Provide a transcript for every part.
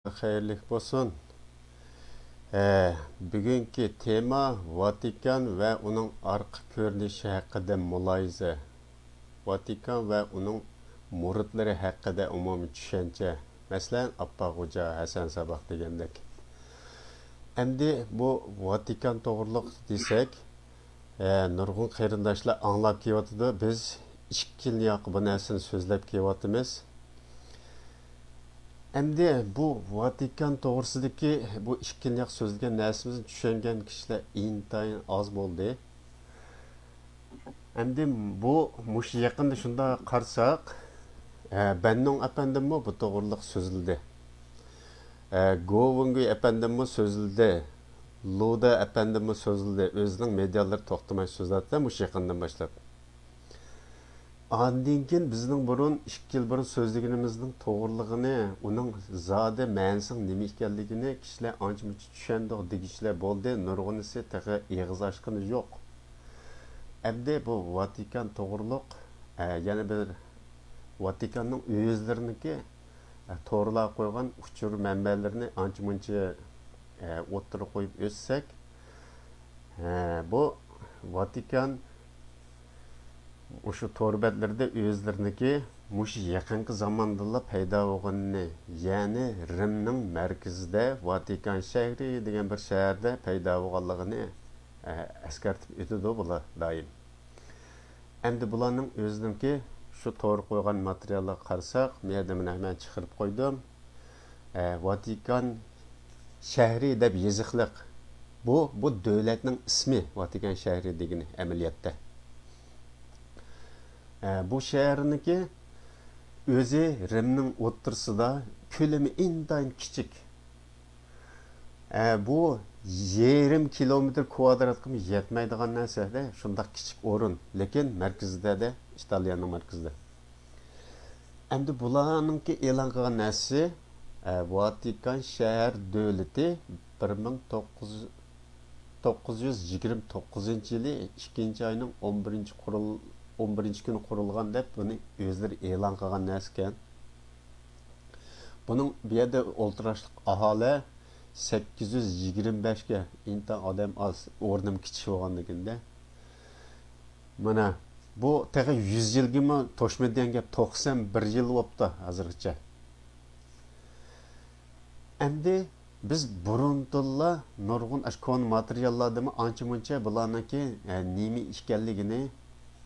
Xayrlik bo'lsin. Bugungi tema Vatikan va uning arqa ko'rinishi haqida muloyiza. Vatikan va uning muridlari haqida umumiy tushuncha. Masalan, Appag'o'ja Hasan Saboq degandek. Endi bu Vatikan to'g'riliq desak, nurg'un qarindoshlar anglab kelyotdi. Biz ikki yil bu narsani so'zlab kelyapmiz. Endi bu Vatikan to'g'risidagi bu ikkinliq so'zlagan narsamizni tushungan kishilar intayin oz bo'ldi. Endi bu mush yaqinda shunda qarasak, Bennon apandimmi bu to'g'riliq so'zildi. Govungi apandimmi so'zildi. Loda apandimmi so'zildi. O'zining medialar to'xtamay so'zladi mush yaqindan boshlab. Ondan keyin bizning burun 2 yil burun so'zlaganimizning to'g'riligini, uning zodi ma'nosini nima ekanligini kishilar ancha-muncha tushundiq degichlar bo'ldi. Nurg'unisi taqa eg'iz ochqani yo'q. Endi bu Vatikan to'g'riliq yana bir Vatikanning o'zlariniki to'g'rilab qo'ygan uchur manbalarini ancha-muncha o'ttirib qo'yib o'tsak, bu Vatikan o'sha to'rbatlarda o'zlariniki mush yaqinqi zamondala paydo bo'lganini, ya'ni Rimning markazida Vatikan shahri degan bir shaharda paydo bo'lganligini eskartib o'tadi bular doim. Endi bularning o'zininki shu to'g'ri qo'ygan materiallarga qarasak, men yerda hemen chiqarib qo'ydim. Vatikan shahri deb yoziqliq. Bu davlatning ismi Vatikan shahri degani amaliyotda. Bu şehirniki özü Rim'nin o'ttirsida ko'lami intayin kichik. Bu yarım kilometr kvadratga yetmaydigan narsada shunday kichik o'rin, lekin markazida de İtalyanning markazida. Endi bularninki e'lon qilgan narsa Vatikan shahar davlati 1929-yili 2-oyning 11 kuni qurilgan deb buni o'zlari e'lon qilgan narsa ekan. Buning bu yerda o'ltirashliq aholi 825 ga inta odam az, o'rnim kichik bo'lganligida. Mana bu taqa 100 yilgimi to'shmaydigan gap, 91 yil bo'libdi hozirgacha. Endi biz burundulla nurg'un ashkon materiallardami ancha-muncha bularniki nima ekanligini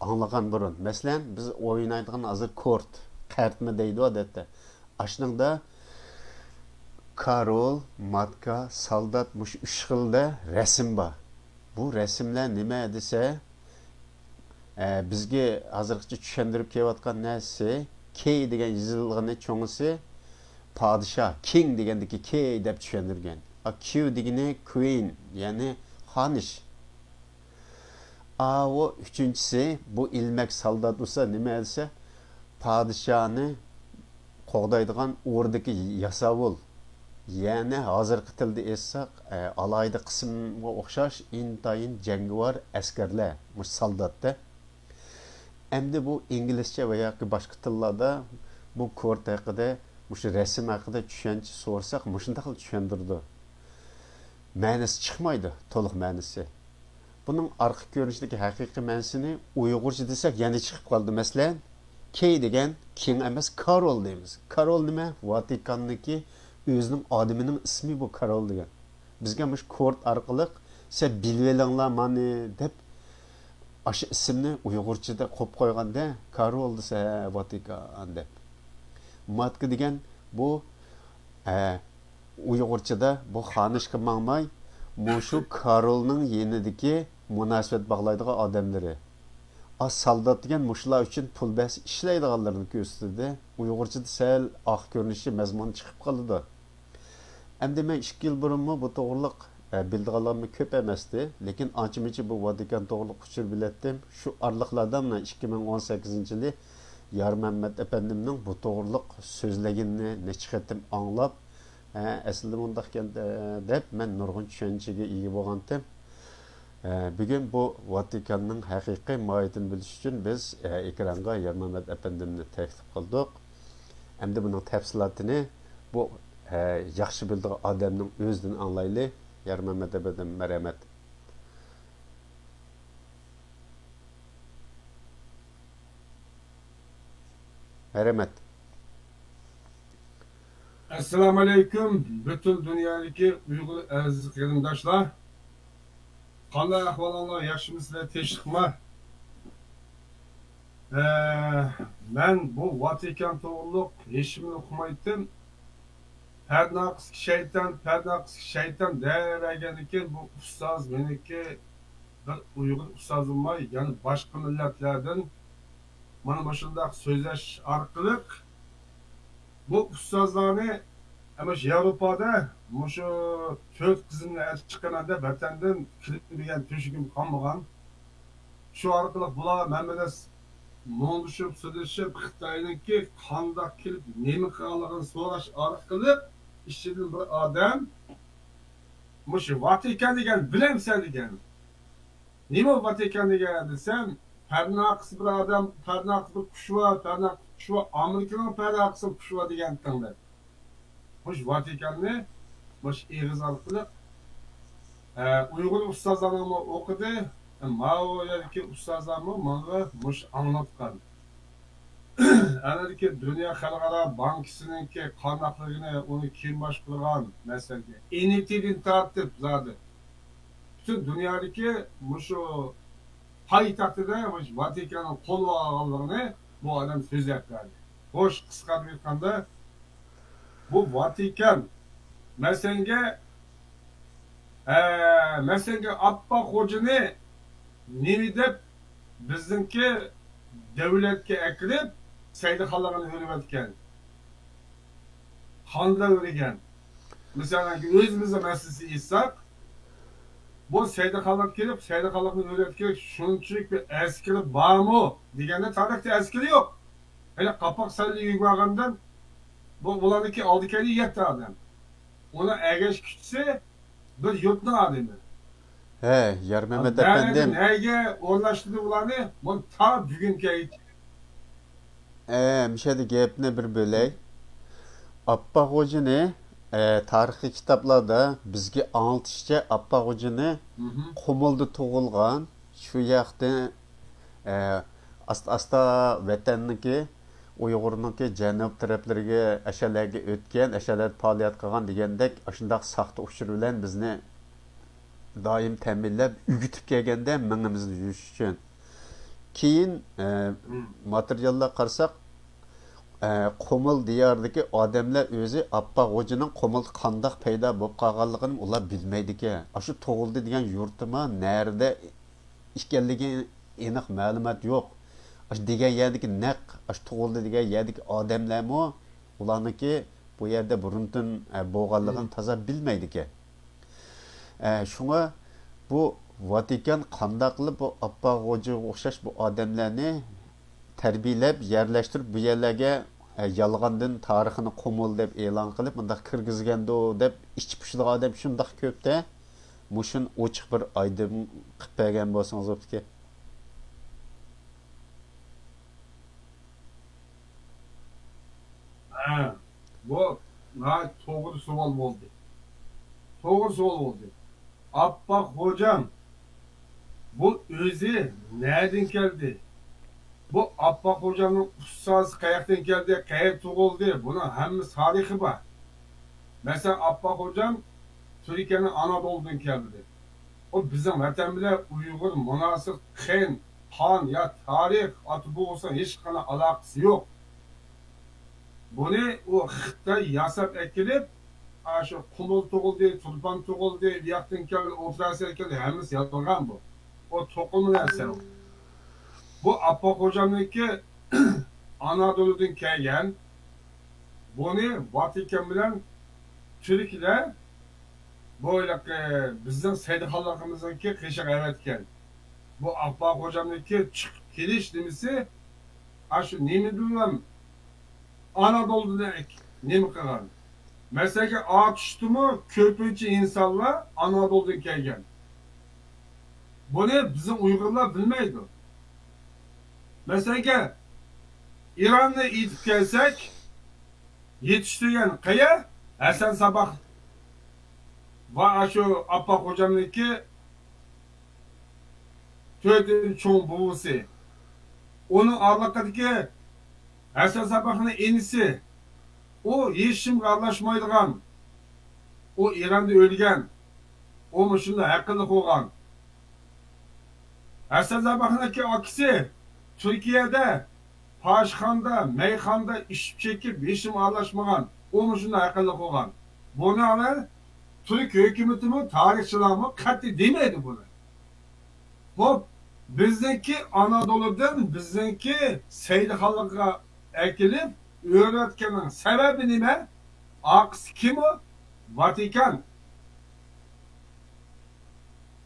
anlagan burun. Mesela biz oynaydigan hazır kort, kartma deydi odatda. Aşningda Karol, matka, soldat mush 3 xilda rasm bor. Bu rasmlar nima desa, bizga hozirgacha tushuntirib kelayotgan narsa, K degan yozilgani cho'ngisi podshoh, king degandagi K deb tushuntirgan. Q degani queen, ya'ni xonish. O üçüncüsü bu ilmek soldat olsa nima desa, padişahını qo'g'daydigan o'rdagi yasavul. Ya'ni hozirgi tilda aytsak, alayda qismga o'xshash intayin jangovar askarlar, mush soldatda. Endi bu inglizcha va yoki boshqa tillarda bu kort haqida, mush rasm haqida tushuncha so'rasak, mushunday qilib tushundirdi. Ma'nosi chiqmaydi, to'liq ma'nosi. Bunun arka görünüşteki hakiki ma'nosini Uyg'urcha desak yana chiqib qoldi. Masalan, K degan king emas, Karol deymiz. Karol nima? Vatikanniki o'zining odamining ismi bu Karol degan. Bizga mush kort orqali "Siz bilvelinglar mani" deb aşı ismni Uyg'urchada qo'yib qo'yganda Karol desa Vatikan deb. Matka degan bu Uyg'urchada bu xonishga mangmay mushu Karolning yenidagi munosabat bog'laydigan odamlari. Soldat degan mushlar uchun pul bas ishlaydiganlarni ko'rsatdi. Uyg'urchada sal oq ko'rinishi mazmun chiqib qoldi. Endi men 2 yil burunmi bu to'g'riliq bildiganlarni ko'p emasdi, lekin ancha-muncha bu Vatikan to'g'riliq uchur biletdim. Shu orliqlardan 2018-yili Yarmammat efendimning bu to'g'riliq so'zlaganini necha qatim anglab, aslida bunday ekan deb men nurg'un tushunchaga ega bo'lgandim. Bugün bu Vatikanның haqiqiy mohiyatini bilish uchun biz ekranga Yarmammat efendimni taklif qildik. Endi buning tafsilotini bu yaxshi bildiği adamның özünü anlaylı. Yar Mehmet ebeden merhamet. Merhamet. Assalamu alaikum. Bütün dünyadaki Uygur aziz qarindoshlar. Qanday ahvolinglar? Yaxshimisizlar? Tinchlikmi? Men bu Vatikan to'g'riliq hech kimni o'qimaydim. Pernaqs shayton deragan ekan bu ustoz meniki bir Uyg'ur ustozimay, ya'ni boshqa millatlardan mana shunday so'zlash orqali bu ustozlarni ama şu Avrupa'da şu to'rt qizimni aytib chiqqanida vatandan kirgan to'shigim qolmagan. Shu orqali bular menga mo'ng'ishib, so'zlashib, Xitoyniki qandoq kelib, nima qilganligini so'rash orqali ishchidan bir odam shu Vatikan degan bilamsan degan. Nima Vatikan degan desam, Pernaqs bir odam, Pernaqs bir kushva, Amerikaning Pernaqs kushva degan tinglar. Hoş Vatikan'ı, hoş İğiz arqılı Uygur ustazlarımı okudu. Mao yerki ustazlarımı bana hoş anlatkan. Anadaki Dünya Halkara Bankası'nın ki kaynaklarını onu kim başkuran mesela. İnitidin tartip zaten. Bütün dünyadaki şu payitahtı hoş Vatikan'ın kolu ağalarını bu adam söz yaptı. Hoş kısa bir kanda bu Vatikan mesela Abba Hoca'nı nemi deb bizimki devletke ekilip seydihallarını hürmetken. Handa öğregen. Mesela özümüzde meselesi issak bu seydihallar gelip seydihallarını hürmetken şunçuk bir eskili var mı? Degende tarihte eskili yok. Hele kapak sallı yürüyeceğinden bu bulanıki aldıkları yetti adam. Ona egeç küçse bir yurtun adamı. Yar Mehmet efendim. Neye ulaştırdı bulanı? Bu ta bugünkü Müşahede gapni bir böley. Abba Hoca'nı tarihi kitaplarda bizge anlatışça Abba Hoca'nı Qumulda tug'ilgan, shu yoqda asta vatanniki Uyg'urniki janub taraflariga ashalarga o'tgan, ashalar faoliyat qilgan degandek, shundoq saxta uchur bilan bizni doim ta'minlab o'gitib kelganda mingimizni yurish uchun. Keyin materiallar qarasak, Qumul diyoridagi odamlar o'zi Abba Xo'janing Qumul qandoq paydo bo'lib qolganligini ular bilmaydi ekan. Shu tug'ildi degan yurtma nerede ekanligi aniq ma'lumot yo'q. Degan yerdagi naq, tug'ildi degan yerdagi odamlarmi ularniki bu yerda burundan bo'lganligini toza bilmaydi ekan. Shunga bu Vatikan qandoq qilib bu Abba Xo'jaga o'xshash bu odamlarni tarbiyalab, yerlashtirib bu yerlarga yolg'ondan tarixini Qumul deb e'lon qilib, bundaq kirgizgandi deb ichib pushliq odam shundoq ko'pda, mushun ochiq bir oydin qilib bergan bo'lsangiz bo'pti. Bu to'g'ri savol bo'ldi. To'g'ri savol bo'ldi. Abba hocam bu o'zi nereden geldi? Bu Abba hocamın ustası kayaktan geldi, kayak tug'ildi. Bunun hammasi tarihi var. Mesela Abba hocam Türkiye'nin Anadolu'dan geldi. O bizim vatan bile Uygur, münasır, han ya tarih atı bu olsa hiç kana alakası yok. Bunu o Xitay yasap ekilip şu Qumul tug'ildi, Tulpan tug'ildi, Viyaqdan keldi, O'rtasiya keldi, hammasi yozilgan bu. O to'qimi narsa. Bu Abba hocamniki Anadolu'dan kelgan. Bunu Vatikan bilan Türkler böyle bizden seydihallarımızdaki kışık evetken. Bu Abba hocamniki keliş demesi şu nemi bilmem Anadolu'da nemi kılan. Mesela ağaç düştü mü köpücü insanlar Anadolu'dan kelgan. Bunu bizim Uygurlar bilmeydi. Mesela İran'da itip gelsek yetiştirgen kaya Hasan Sabah va şu Abba hocamniki to'rtinchi cho'ng buvisi. Onun arqadagi Hasan Sabah'ın enisi. O hech kimga aralashmaydigan. O İran'da o'lgan. O shunday aqlli bo'lgan. Hasan Sabah'niki akisi Türkiye'de Paşxanda, meyxanda içip çekip hech kim aralashmagan. O shunday aqlli bo'lgan. Buni ana Türk hükümetimi, tarihçilerimi katli demeydi bunu. Hop, bizdeki Anadolu'dan, bizdeki Seylihalık'a ekilip öğretkenin sebebi nime? Aksi kim o? Vatikan.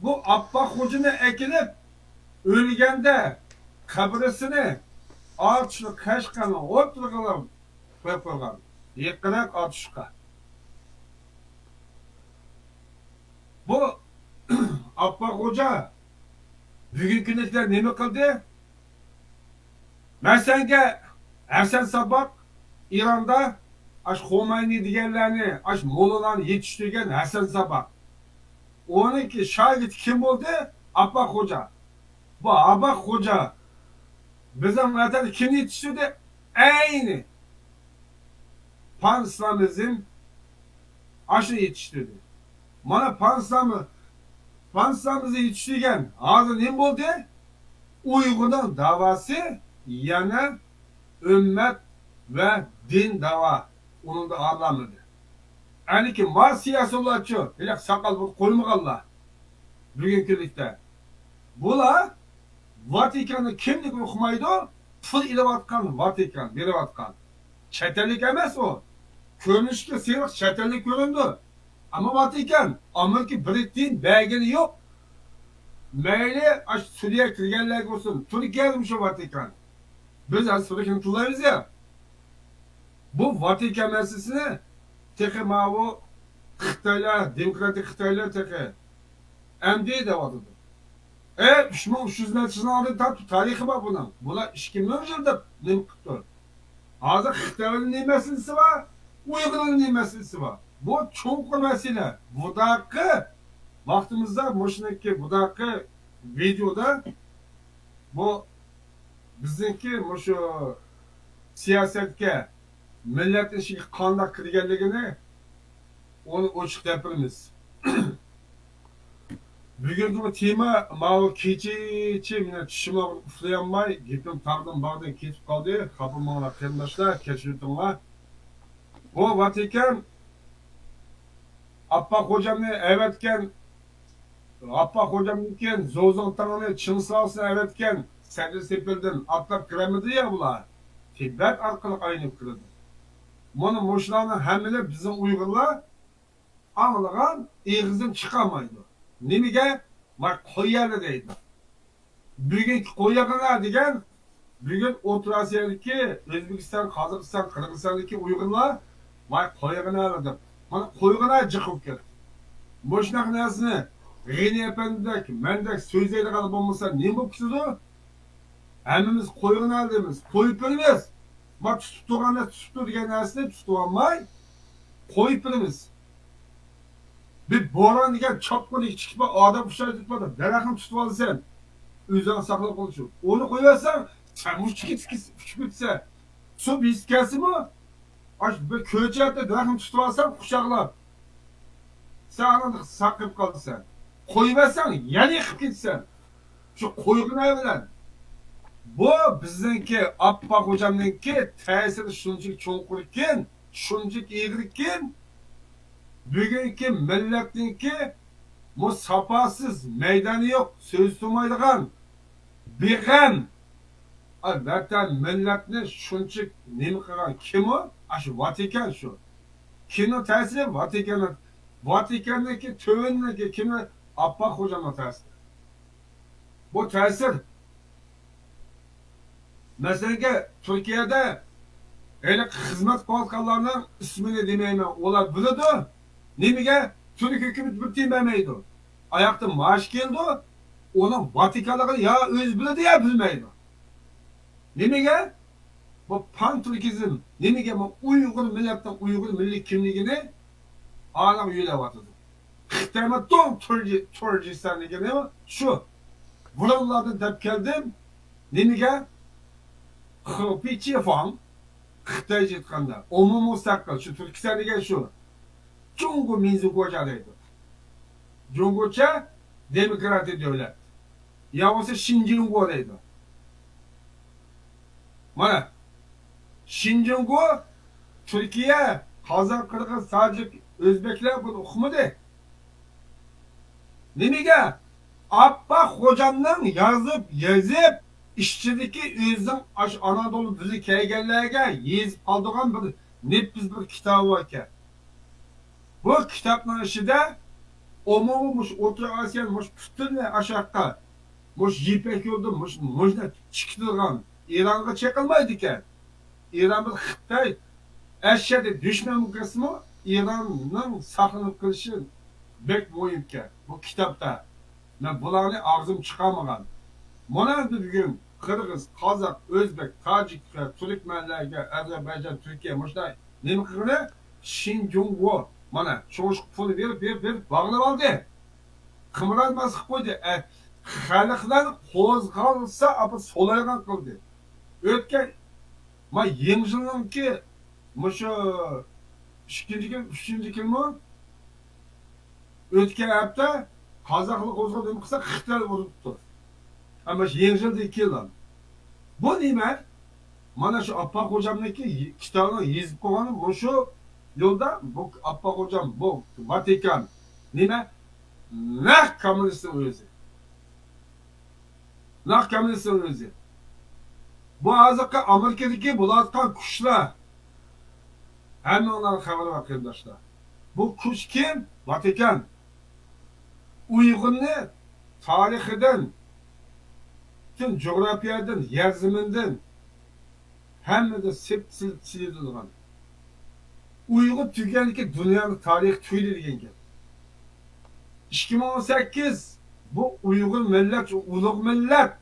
Bu Abba Hocan'ı ekilip ölgende kabrisini ağaçlı kaşkanı oturgalım koyup yıkırak atışka. Bu Abba Hoca bugünkü neler ne mi kıldı? Mesela Hasan Sabah İran'da aş Khomeini diyenlerini, aş Mollalarını yetiştirgen Hasan Sabah. Onunki şahit kim oldu? Abba Hoca. Bu Abba Hoca bizim zaten kim yetiştirdi? Aynı Pan-İslamizm aşı yetiştirdi. Bana Pan-İslamizm yetiştirgen ağzı ne oldu? Uygur'un davası yana ümmet ve din dava. Onun da ağırlanmadı. Yani ki var siyasi olaçı, hele sakal koymakallah. Bugünkülükte. Bula Vatikan'ı kimlik okumaydı? Pul ile vatkan, Vatikan, biri vatkan. Çetelik emez o. Görünüşke sıyırık çetelik göründü. Ama Vatikan, Amerika Britliğin belgeni yok. Meyli aç Suriye kirgenler olsun. Türkiye gelmiş o Vatikan. Biz az Suriye'nin tutulayız ya. Bu Vatikan meselesini teki mavu Xitaylar, demokratik Xitaylar teki MD de vardı. 300 metresini aldı tarihi var bunun. Buna işkimler yıldır ne kutlu. Hazır Xitayların ne meselesi var? Uygurların ne meselesi var? Bu çok mesele. Buradaki vaktimizde buradaki videoda bu bizimki şu siyasetke milletin işi kanda kirgenligini onu açık yapırız. Bugünkü bu tema mavi keçi mine tüşüme uflayanmay gittim tardım bağdan ketip kaldı. Kapılmağına kırmışlar, keçirdim. Bu Vatikan Abba Hocam'ı evetken Abba Hocam'ın Zozantan'ı çın sağsın evetken Sedri Sepil'den atlap kiremedi ya bunlar. Tibet arkalık aynı kırıldı. Bunun muşlarının hemile bizim Uygurlar anlayan eğizden çıkamaydı. Nimige? Bak koyarlı deydi. Bugün koyarlı degen bugün Orta Asya'daki Özbekistan, Kazakistan, Kırgızistan'daki Uygurlar bak koyarlı aradı. Bana koyarlı çıkıp geldi. Boşnak nesini Geni Efendi'deki, mendeki sözleri kalıp olmasa ne bu kişidir? Hemimiz koyarlı aldığımız, koyup bilmez. Bak tutuğanı tuttu degen nesini tutuğanmay, koyup bilmez. Bir boran degen çapkını çıkıp adam fışarı tutmadı. Derakını tutup aldı sen. Üzerine saklı konuşuyor. Onu koyarsan sen bu çıkıtsa su bir iskesi mi? Aç bir köyçe hatta derakını tutup alsan kuşaklar. Sen anladık sakıp kaldı sen. Koyversen yani yıkıp gitsen. Şu koygun evlen. Bu bizdenki Abba Hocam'ınki tesiri şuncuk çoğunkurken, şuncuk iğirken, bugünkü milletinki bu sapasız, meydanı yok, söz tutmaydıgan, bigen, zaten milletini şuncuk nemi kılan kim o? Şu Vatikan şu. Kimin tesiri? Vatikan'ın. Vatikan'daki tövünündeki kimin? Abba Hocam'ın tesiri. Bu tesir mesela Türkiye'de öyle hizmet balkanlarının ismini demeyeyim olar bildi. Nimige? Türk hükümeti bitirmemeydi. Ayakta maaş geldi. Onun Vatikan'ı ya öz bildi ya bilmeydi. Nimige? Bu pan-Türkizm, nimige bu Uygur milletten Uygur milli kimliğini Ağlam yüyleyatdı. Xitayma don Turcistan degeni o şu. Buralardan dep keldim. Nemiga? Xilpi Fan Xitayca aytganda umumiy mustaqil şu Turkiston degan şu. Jungo minzugocha deydi. Jungocha demokratik davlat. Ya bo'lsa Shinjingo deydi. Mana Shinjingo Türkiye, Kazak, Kırgız, Tacik, Özbekler bunu okumadi. Nimaga? Abba hocamdan yazıp işçideki özüm Anadolu dili kelgenlerge yazıp aldığım bir nefis bir kitabı var ki. Bu kitapların içinde omumuş, Orta Asya'nın bütün aşağıda Yipek yolda çıktılan İran'a çekilmeydi ki. İran'ın Xitay eşyada düşman kısmı İran'ın saklanıp kılışı bek boyun ki. Bu kitapta. Ben bularını ağzım çıkamagan. Mana bugün Kırgız, Kazak, Özbek, Tacik, Türkmenlerge, Azerbaycan, Türkiye, Muş'ta nemi kırgını? Shinjingo. Mana çoğuş pulu verip bağlı aldı. Kımıran sıkıp koydu. Xalqlar qo'zg'alsa apı solaygan qildi. O'tgan ma yengilninki mushu 3-chi kunmi? O'tgan hafta qozoqlik qo'zg'aldi qilsa Xitoy uribdi. Ama yengildi 2 yildan. Bu nima? Mana shu Appa hocamniki kitobni yozib qo'ygani mushu yo'lda bu Appa hocam bu Vatikan nima? Naq kommunistning o'zi. Naq kommunistning o'zi. Bu azıqqa Amerikadagi bulatgan kuchlar. Hamma ularning xabari bor qardoshlar. Bu kuch kim? Vatikan. Uyg'urni tarixidan, tüm coğrafiyadan, yer ziminden hammada sildirilgan. Uyg'ur tuganiki dunyoning tarixi tuydi degan gap. 2018 bu Uyg'ur millat, ulug' millat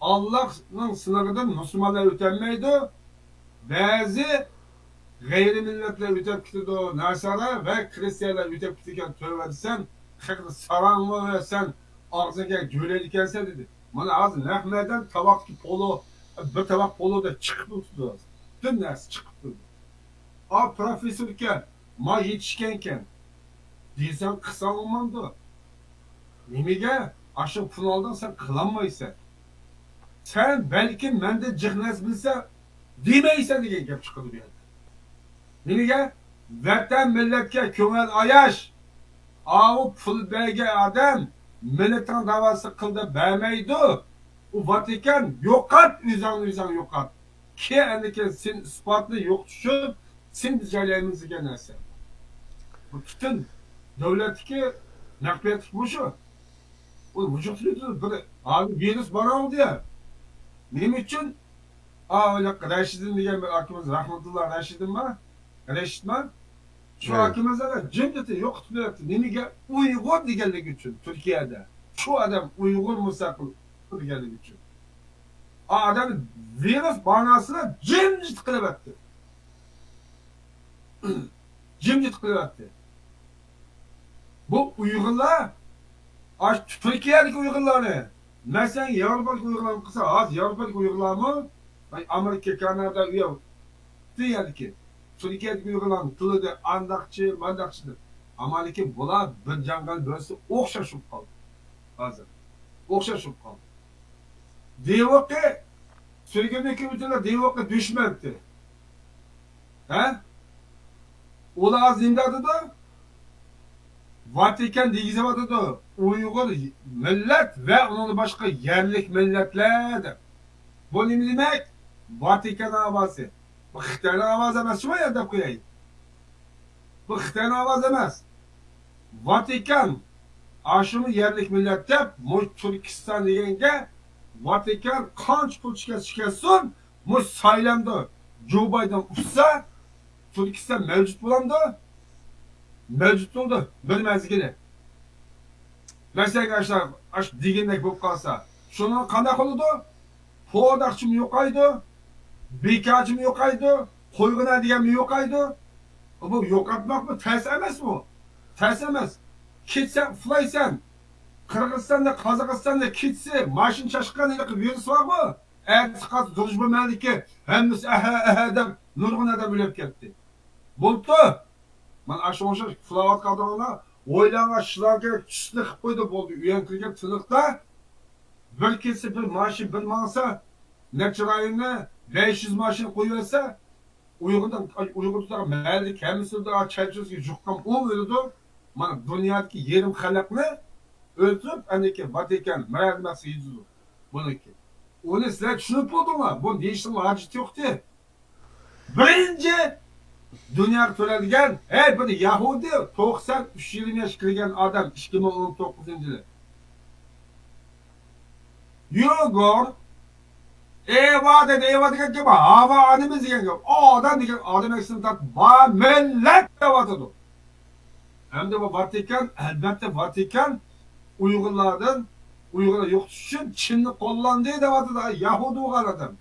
Allah'ın sınırından Müslümanlar ötenmeydi. Bazı gayrimilletler ötep gidiyordu. Nasara ve Hristiyanlar ötep gidiyorken tövbe etsen, saranlı ve sen ağzına göle dikensen dedi. Bana az nehmeden tabak polo, bir tabak polo da çıkıp tuttu. Tüm ders çıkıp tuttu. A profesörken, ma yetişkenken, deysen kısa olmandı. Nimeге aşık pınaldan sen kılanmaysan. Sen belki mende cihnes bilse demeysen diye gap çıkıdı bir yerde. Nimeге? Vatan milletke köngel ayaş. Avu pul belge adam milletin davası kıldı vermeydi. O Vatikan yokat üzan yokat. Ki endeki sen ispatlı yok düşüp sen diyeceğimizi genelse. Bu bütün devletki nakliyetik bu şu. O vücutludur. Böyle abi virüs bana oldu ya. Benim için öyle Reşid'in diyen bir akımız rahmetullah Reşid'in var. Reşid var. Şu Evet. akımızda da cemiyeti yok tutuyor. Nemiga Uygur diyenlik için Türkiye'de. Şu adam Uygur musakıl diyenlik için. Adam virüs banasına cimcit kılıp etti. Cimcit kılıp etti. Bu Uygurlar Türkiye'deki Uygurlarını mesela Avrupa'daki Uygurlarını kısa az Avrupa'daki Uygurlarını Amerika, Kanada üye diyelim ki Türkiye'deki Uygurların tılı da andakçı, mandakçıdır. Amerika bula bir cangal bölüsü okşaşıp kaldı. Hazır. Okşaşıp kaldı. Diyor ki Türkiye'deki ülkeler diyor ki düşmekti. He? Ola az imdadı da Vatikan deyizavadı da Uygur millet ve onun başka yerlik milletlerdir. Bu ne demek? Vatikan avazı. Bu Xitay'ın avazı emez. Şuna yerdep koyayım. Bu Xitay'ın avazı emez. Vatikan aşımı yerlik millet dep Türkistan degenge Vatikan qancha pul chiqarsin mush saylandı. Joe Biden uçsa Türkistan mevcut bulandı. Mevcut oldu. Bir mezgili. Mesela arkadaşlar aş degendek bo'lib qolsa, şunu qanday qildi? Po'daqchimi yo'qaydi? Bekachimi yo'qaydi? Qo'yg'ina deganmi yo'qaydi? Bu yo'qotmoq bu ters emasmi? Ters emas. Ketsan, uxlaysan. Qirg'izistonda, Qozog'istonda ketsa, mashin chashqan virus bormi? Ertasi durujma maliki hammasi aha deb nurg'un odam o'lib ketdi. Bo'ldi. Mana shu uxlayotganlar o'ylangan ishlarga tushli qilib qo'ydi bo'ldi. Uyan kirgan tiniqda bir ketsa bir mashin bir mangsa necha rayonni 500 mashin qo'yversa Uyg'urlar mayli kamsizda chaychizga juqqan o'ldi. Mana dunyodagi yerim xalqni o'ldirib, aniki Vatikan maradmasi yuzdi. Buniki. Onu sizlar tushunib bo'ldingmi? Bu deyishning hojati yo'qdi. Birinchi dunyoga to'ladigan, bir Yahudi 93 yil yosh kirgan odam 2019-yili. Yugor Eyvada gibi hava animiz degan gap. Odam degan odam eksintat va millat devatadi. Hem de bu Vatikan, elbette Vatikan Uygurlar yok için Çinli kullandığı devatadi. Yahudi bo'lgan adam.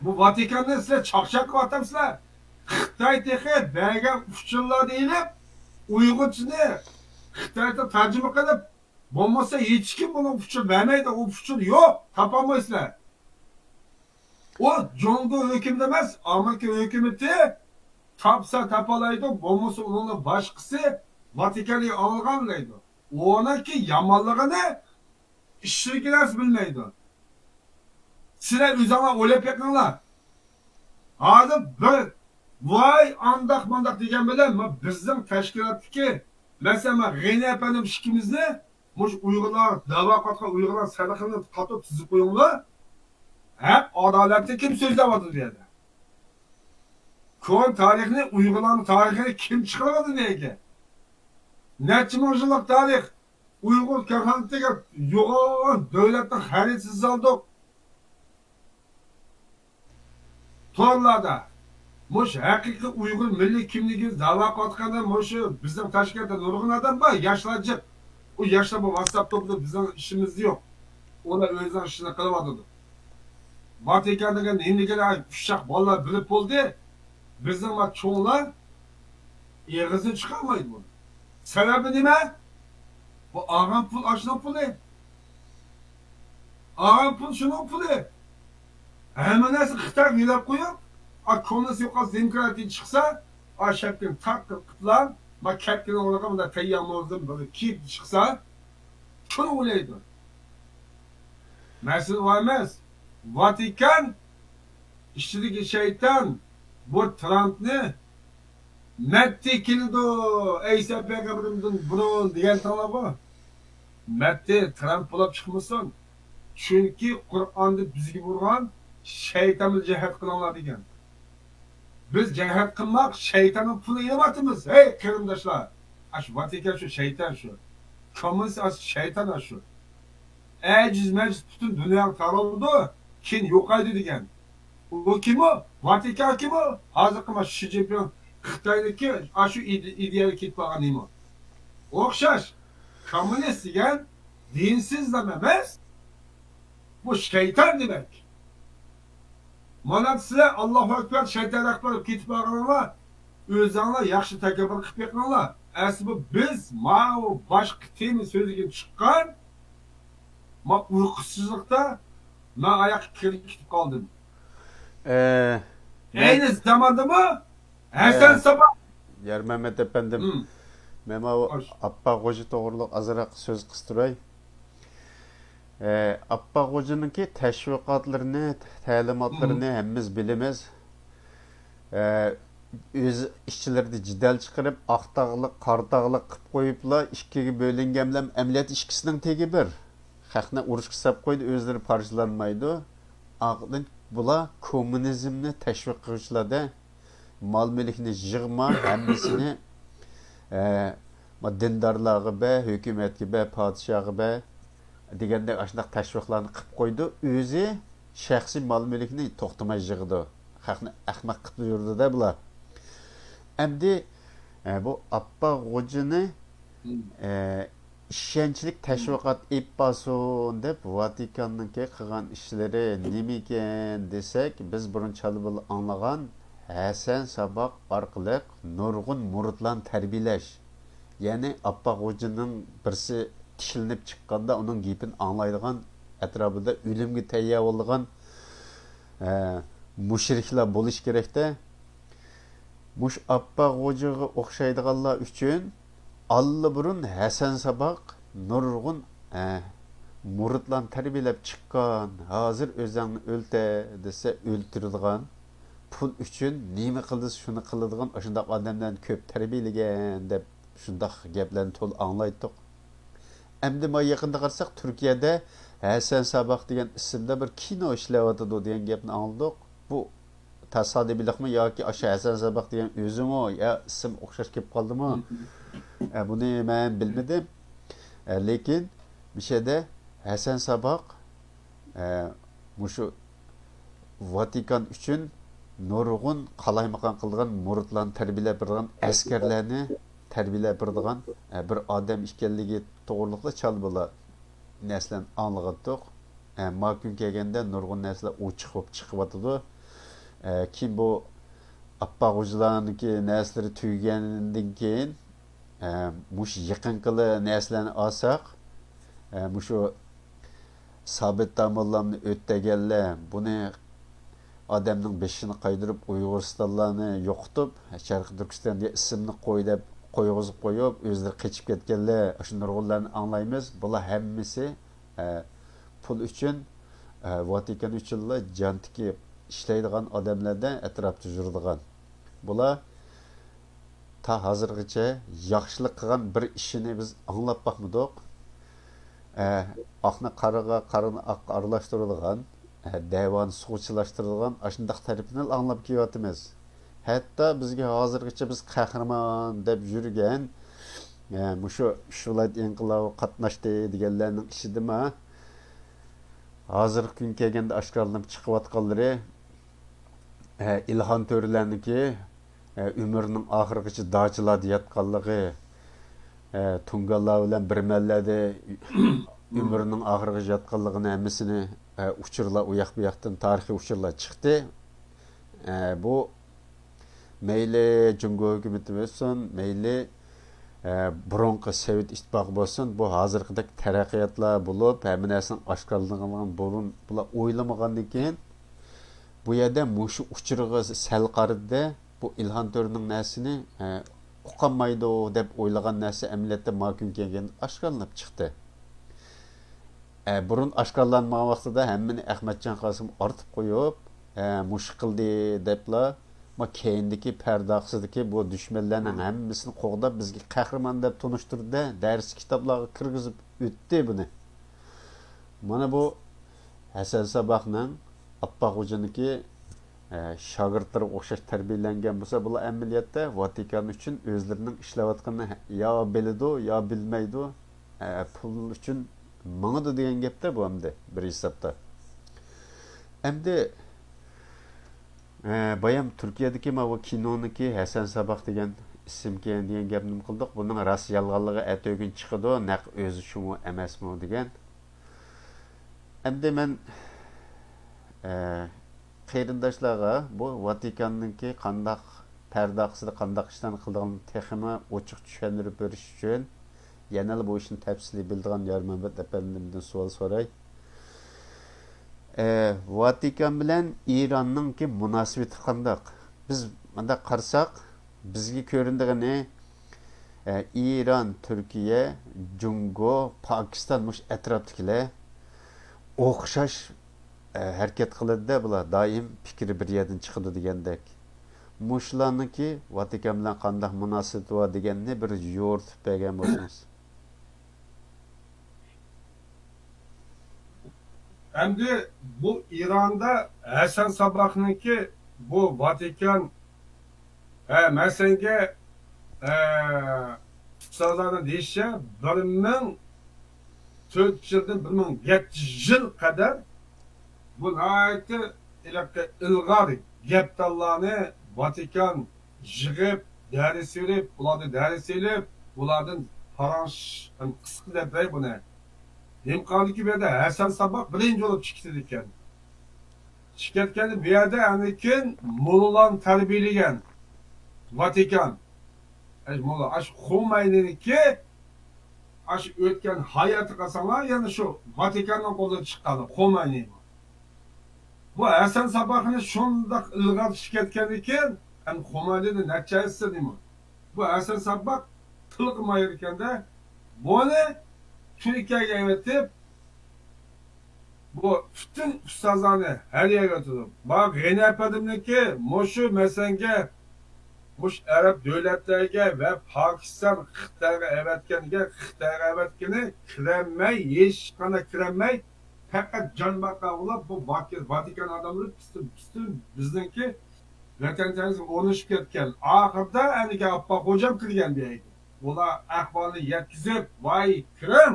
Bu Vatikan'da sizlar çakşak vatamsizlar. Xitoy texi bergan usullar deyilib, Uyg'urchani Xitoyda tarjima qilib, bo'lmasa hech kim buni usul vermaydi. O usul yo'q, topolmaysizlar. O Jongo hükümde emas, Amerika hükümeti tapsa tapalaydı, bo'lmasa uning boshqasi Vatikani olgan deydi. Onaki yamanlığını işçilikler bilmeydi. Sizler üzerine o'ylab bekinglar. Hozir bir voy andaq mandaq degan bilan bizning tashkilotdagi masalan G'ani apaning ishimizni mush Uyg'urlar da'vo qilgan Uyg'urlar sadaqani qatib tuzib qo'yinglar. Haq adolatni kim so'zlayapti bu yerda? Ko'n tarixni Uyg'urlarning tarixini kim chiqaradi nega? Necha ming yillik tarix Uyg'ur kahonatiga yo'g'on davlatning xaritsiz oldik. Torlarda mush haqiqiy Uyg'ur milliy kimligini da'vo qilganda mush bizning Toshkentda nurg'un odam bor, yoshlarchi. U yoshlar bu WhatsApp to'plida bizning ishimiz yo'q. Ular o'zlari ishini qilyapti. Vatikandaga nimagalar ushaq bolalar bilib bo'ldi. Bizning cho'nglar eg'izni chiqarmaydi buni. Sebebi nima? Bu ağam pul aşına pulu. Ağam pul şunun pulu. Hemen nasıl Xitay yılap koyup, konusu yok az demokrati çıksa, şapkın tak kıtlar, kepkini olarak da teyyamozdan böyle kip çıksa, şunu olaydı. Mesele varmaz. Vatikan, işçilik şeytan, bu Trump'ni Metti kildi Eysa peygamberimizin burun degan tanlab bu. Metti Trump bo'lib chiqmasin. Chunki Qur'onda bizga bo'lgan shaytonni jihad qilinglar degan. Biz jihad qilmoq shaytonning pulini yematimiz. Hey qarindoshlar. Shu Vatikan shu shayton shu. Kommunist shayton shu. Aciz meclis butun dunyoga taraldi, keyin yo'qaydi degan. Bu kim o? Vatikan kim o? Hozir qilma Xi Jinping Xitoyniki shu ideyaga ketib qolgan nima? O'xshash. Kommunist degan dinsiz emas. Bu shayton demak. Mana sizlar Allohu akbar shayton rahbar ketib qolganlar, o'zinglar yaxshi takabbur qilib beqinglar. Asli biz ma'u boshqa tema so'ziga chiqqan, uyqusizlikda men oyoq ketib qoldim. Aynı zamanda mı? Hasan Sabah. Yer Mehmet efendim. Men Appa Hoca to'g'riliq azroq so'z qistirey. Appa Hoca'nınki təşviqatlarını, təlimatlarını həmmimiz bilimiz. Öz işçiləri cidəl çıxırıb, aqtağlıq, qardağlıq qıb qoyublar, ikkiga bölüngenləm, əməliyyat ikkisinin tegi bir. Xalqni urushga sab qo'ydi, o'zlari parchalanmaydi. Aqlin bular kommunizmni tashviq qiluvchilarda mol mulkni yig'ma, hammasini dindorlarga be, hukumatga be, podshohga be degandek ashunaq tashviqlarni qilib qo'ydi. O'zi shaxsiy mol mulkni to'xtamay yig'di. Xalqni ahmoq qilib yurdi-da bular. Endi bu Appa G'ojini ishonchlik tashviqot ippasun deb Vatikanninki qilgan ishlari nima ekan desak, biz burunchalik anglagan Hasan Sabaq orqali nurg'un muridlarni tarbiyalash. Ya'ni Appa Hojining birsi tishlanib chiqqanda uning gapini anglaydigan, atrofida o'limga tayyor bo'lgan mushriklar bo'lish kerakda. Mush Appa Hojiga o'xshaydiganlar uchun allaburun Hasan Sabaq nurg'un muridlarni tarbiyalab chiqqan. Hozir o'zingni o'lta desa o'ltiradigan, pul uchun nima qildi shuni qiladigan shundoq odamlarni ko'p tarbiyalagan deb shundoq gaplarni to'l anglaydik. Endi ma yaqinda qarasak Turkiyada Hasan Sabaq degan ismda bir kino ishlayotdi degan gapni angladik. Bu tasodiflikmi yoki o'sha Hasan Sabaq degan o'zimi yo ism o'xshash kelib qoldimi? Buni men bilmadim. Lekin bir şeyde Hasan Sabaq mushu Vatikan üçün nurg'un qalaymaqan qilgan muridlarni tarbiyalab turgan askarlarni tarbiyalab turgan bir odam ekanligi to'g'riliqda chal bo'la narsalarni angladik. Ma kun kelganda nurg'un narsalar ochiq bo'lib chiqyotdi. Kim bu Appa Hojilarniki narsalari tugagandan keyin mush yaqinqili narsalarni olsak, mushu sabit damollarini o'tdaganlar buni odamning beshini qaydirib Uyg'uristonlarni yo'qotib, Sharq Turkistonga ismni qo'y deb qo'yg'izib qo'yib, o'zlari qochib ketganlar, shu nurg'unlarni anglaymiz. Bular hammasi pul uchun Vatikan uchun jon tikib ishlaydigan odamlardan atrofda yuradigan. Bular ta hozirgacha yaxshilik qilgan bir ishini biz anglab boqmadik. Oqni qarini oq aralashtiradigan, davoni suvchilashtiradigan ashundaq tarafini anglab kelyapmiz. Hatto bizga hozirgacha biz qahramon deb yurgan mushu viloyat inqilobi qatnashdi deganlarning ishidimi? Hozirgi kun kelganda oshkorlanib chiqayotganlari Ilhon To'rilarniki ömrünün ahırgıcı dağcılar yatqanlığı, Tungalar bilan bir mellerde ömrünün ahırgıcı yatqanlığını hemmisini uçurlar, uyak bu yaktan tarihi uçurlar çıktı. Bu meyli Cumhur hükümeti olsun, meyli burunqi Sovet İttifaqı olsun, bu hazırqıdaki teraqqiyatlar bulup, hemin esin aşkarlığından burun bular oylamagandan keyin bu yerda mushu uçurg'i sal qaridi bu İlhon To'rining narsini uqolmaydi deb o'ylagan narsa amaliyotda ma'kun kelgan oshkorlanib chiqdi. Burun oshkorlanmagan vaqtida hammani Ahmadjon Qosim ortib qo'yib, mush qildi deblar, ma keyindagi pardaqsidagi bu dushmanlarning hammasini qo'g'dab bizga qahramon deb tunishtirdi, dars kitoblarga kirgizib o'tdi buni. Mana bu Hasan Sabaqning Appa Hoji'niki shogirdlari o'xshash tarbiyalangan bo'lsa, bular amaliyotda Vatikan uchun o'zlarining ishlayotganini yo biladi, yo bilmaydi, pul uchun mangadi degan gapda bu hamda bir hisobda. Endi bayam Turkiyadagi bu kinoniki Hasan Sabaq degan ism kelgan degan gapni qildik. Buning rost yolg'onligi atogin chiqadi, naq o'zi shumi emasmi degan. Endi men qarindoshlarga bu Vatikanniki qandaq pardaqsida qandaq ishlarni qilganini texmi ochiq tushuntirib berish uchun yana bu ishni tafsili bildigan Yarmanbat apandimdan savol so'ray. Vatikan bilan Eronninki munosabati qandaq? Biz bunda qarasak, bizga ko'rindigani Eron, Turkiya, Jungo, Pokiston mush atrofdagilar o'xshash harakat qiladi-da, bular doim fikri bir yerdan chiqadi degandek. Mushlarniki Vatikan bilan qanday munosabati bor deganni bir yo'ritib bergan bo'lsangiz. Endi bu İran'da Hasan Sabaq'niki bu Vatikan men senga ustozlarni deyishcha 1400 yildan 1700 yil qadar bu nəhayətdə ilğar gaptallarni Vatikan yig'ib, dəris verib, ularni dəris elib, ulardan paranç qisqi deb buni. Hem kaldı ki bir de Hasan Sabaq birinci olup çıktı diken. Chiqayotganda bu yerda anikin mollalarni tarbiyalagan Vatikan. Molla ash Xomeyniyki ash o'tgan hayoti qasamlar yana shu Vatikandan qo'ldan chiqqani Xomeyniy. Bu Hasan Sabahni shundoq ilg'ab chiqayotgan ekan, ham Xomeyniyni natijasi nima? Bu Hasan Sabah qilqmayar ekanda, buni Turkiyaga aytib, bu bütün ustozlarni har yerga turib, bak G'enapdimniki mushu masanga mush arab davlatlarga va Pokiston Xitoyga avatgani kiramay, hech qanday kiramay, faqat jonbaqa ulab bu Vatikan odamlar bizniki vatanimizni o'rnashib ketgan. Oxirida aniga Appa xo'jam kirgan deydi. Bular ahvolni yetkazib, voy kirim,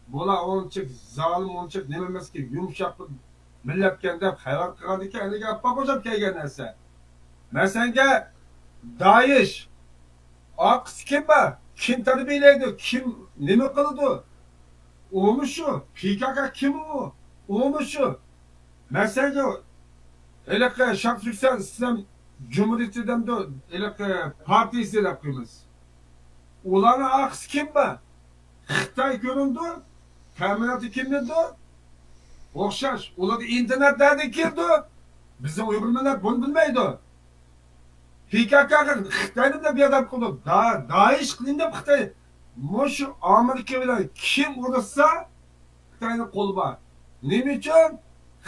bular onchik zolim, onchik nima emaski, yumshoq millatgan deb xabar qilgan ekan, aniga Appa xo'jam kelgan narsa. Masanga Daesh aqs kim bor? Kim tarbiyalaydi? Kim nima qiladi? O'mi shu. PKK kim u? O'mi shu. Masanga elaqa Sharq Turkiston Islom Cumhuriyeti'den de elaqa partiyasi deb qo'yamiz. Ularni aqs kim bor? Xitoy ko'rindi. Ta'minoti kimdi? O'xshash. Ularni internetdan keldi. Bizning Uyg'ur millat buni bilmaydi. PKK'ga Xitoyni deb yordam qildi. Daesh qilindi deb Xitoy. Mushu Amerika bilan kim urushsa Xitoyning qo'li bor. Nima uchun?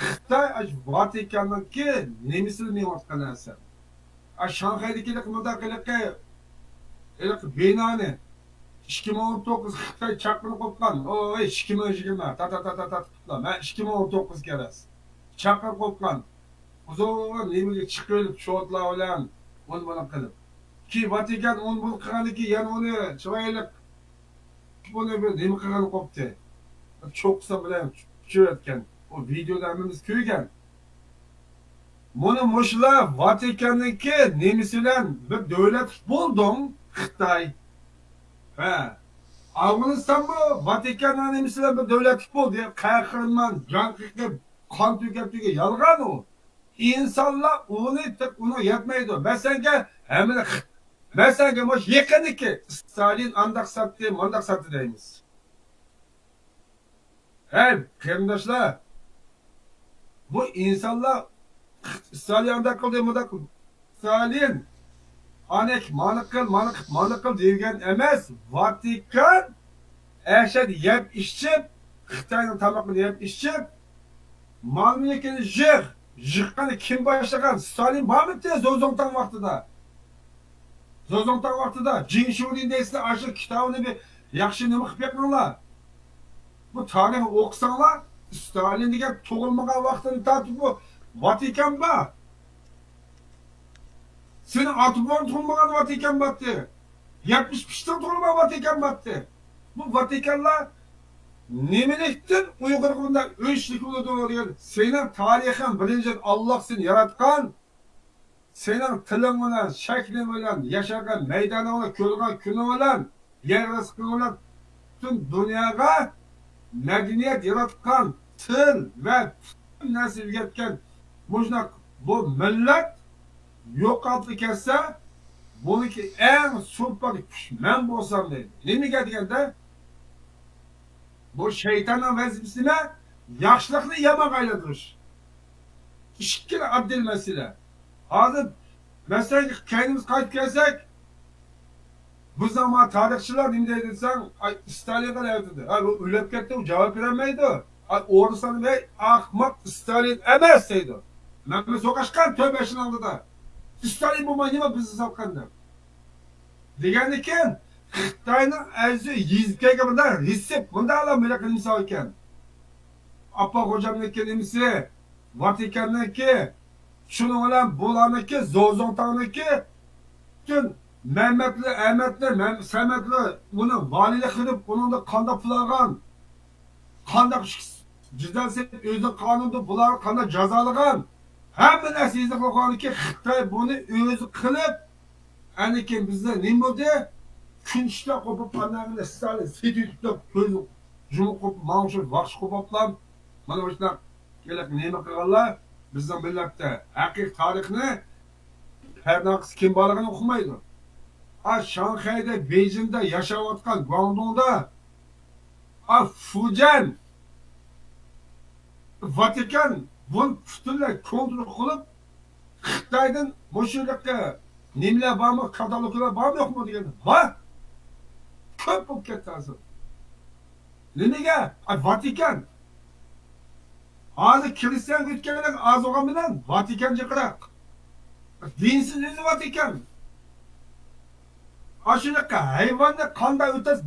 Xitoy Vatikanniki nemisini menotgan narsa. Shanxaydagilik mudaqiliqqa binoni 2019 Xitoy chaqirib qo'ygan. Oy 2020 ta. Men 2019 keras. Chaqirib qo'ygan. Uzun nemaga chiqib shotlar bilan buni qilib. Ki Vatikan onu bunu qilganiki, yana uni chiroyli buni nima qilgan qo'pti. Çok kısa bilan tushayotgan. O videoda hammamiz ko'rgan. Buni mushlar Vatikanniki nemisi bilan bir davlat bo'ldim, Xitoy. Ha. Afg'oniston bu Vatikanning nemisi bilan bir davlat bo'ldi. Qahraman, jon qiqib, qon to'kib yolg'on u. İnsanlar onu yetmeydi. Mesela moş yakındaki Stalin andak sattı deyimiz. Hey kardeşler, bu insanlar Stalin andak kıldı. Stalin anek manıkıl deyilgen emez. Vatikan eşed yep işçip, Xitay'ın tamakını yep işçip, mamlekeni Jıqqanı kim başlagan? Stalin var mı diye Zozongtang vaxtida. Zozongtang vaxtida Jin Shurin deysizler aşı kitabını bir yaxşı nima qilib yapmanglar. Bu tarixni o'qisanglar, Stalin degan tug'ilmagan vaqtini tartib bu Vatikan bor. Seni atibon tug'ilmagan Vatikan bor. 75'te tug'ilmagan Vatikan bor. Bu Vatikanlar Nemeliktin Uyg'urlarda o'chlik bo'ladi. Sening tarixing birinchi Alloh seni yaratgan. Sening tiling bilan, shakling bilan, yashagan maydoning bilan, ko'rgan kuni bilan, yer rizqi bilan butun dunyoga madaniyat yaratgan til va nasib etgan bu millat yo'qotib ketsa, buniki eng super kuch men bo'lsam deydi. Nimaga deganda bu şeytanın vazifesine yaşlıklı yamak ayladırır. İşkili abdil mesele. Hazır mesela kendimiz kayıt gelsek bu zaman tarihçiler ne dediysen Stalin kadar evdedir. O ölüp gitti, o cevap veremeydi. Oğuzhan Bey ahmak Stalin emezseydi. Mehmet Sokaşkan tövbeşini aldı da. Stalin bu manima bizi sapkandı. Degeni kim? Xitoyning o'zi yizgaga bundan resep bundan alam mülak nimsa ekan. Appa xo'jamniki nimsi, Vatikanniki, shuning bilan bularniki, Zozongtangniki, bütün Mehmetli, Ahmetli, Sametli buni valilik qilib, buningda qanday pulagan, qanday jizalsib o'zi qonunda bular qanday jazolagan, hamma narsa yozib qo'yganiki, Xitoy buni o'zi qilib, anikin bizda nima bo'ldi? Künçte kopup annemle Stalin sitütte közü cumhur kopup mağuşur vakşı kopuplam bana başına gelip neyme kırarlar Bizning millatda haqiqiy tarixni pernaqs kim borligini o'qimaydi. Shanxayda, Beyjingda yashayotgan, Guangdongda, Fujian, Vatikan buni butunlay kontrol qilib, Xitoydan mushuklarga nimalar bormi, kataloglar bormi yo'qmi degan. Bor. Ko'p bo'lib ketdi hozir. Nimaga? Vatikan. Hozir Hristiyan o'tganlar oz bo'lgan bilan Vatikan jiqroq. Dinsiz o'zi Vatikan. Shunaqa hayvonni qanday o'tasiz,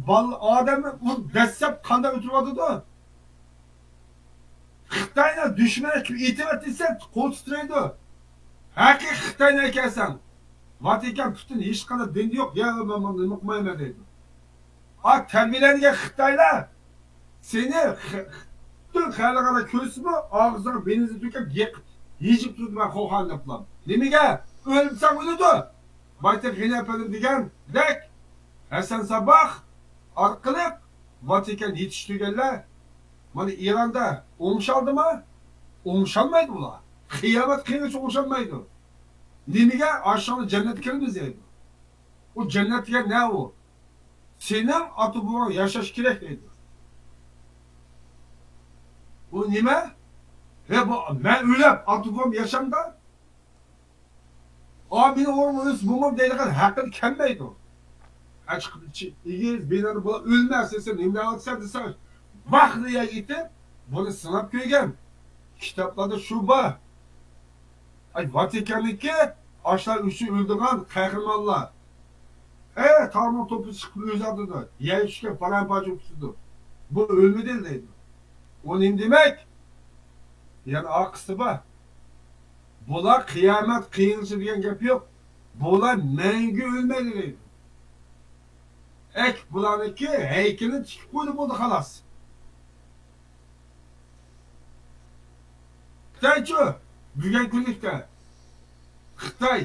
odamni u dastlab qanday o'tiryotdi? Xitoyni dushmani e'tibor desa qo'l titraydi. Haqiqiy Xitoyni ekansan. Vatikan butun hech qanday din yo'q, ya nima qilmayman deydi. Terbiyelangan Xitoylar seni butun xalqaro ko'rsizmi, og'zingga benzin to'kib yeyib turdi va xo'xanlab bilan. Nimaga? O'lsam o'ladi. Bayta g'inapadim degandek Hasan Saboh orqali Vatikan yetishtirganlar mana Eronda o'ngishaldimi? O'ngisholmaydi ular. Qiyomat qiyincha o'ngisholmaydi. Nimaga? Aşağıda cennetga kiramiz deydi. O cennetga ne o? Senin ata boboң yashash kerak deydi. Bu nima? Bu men o'lib ata boboң yashamda meni o'g'lim o'z bo'lmam deydigan haqqini kelmaydi. Açıkçası İngiliz beni bu ölmez desa, nima olsa desa, vaqtiga yetib buni sinab ko'ygan. Kitoblarda shu bor. Vatikanniki ashlar uchun o'ldirgan qahramonlar. Tarmoq to'pi chiqib o'zadi. Yeyishga paramparcha tutdi. Bu o'lmadi deydi. O nima demak? Yani aqsi bor. Bular qiyomat qiyinchi degan gap yo'q. Bular mangu o'lmaydi deydi. Bularniki haykalini tikib qo'ydi bo'ldi xolos. Xitoychi bugun kunlikda Xitoy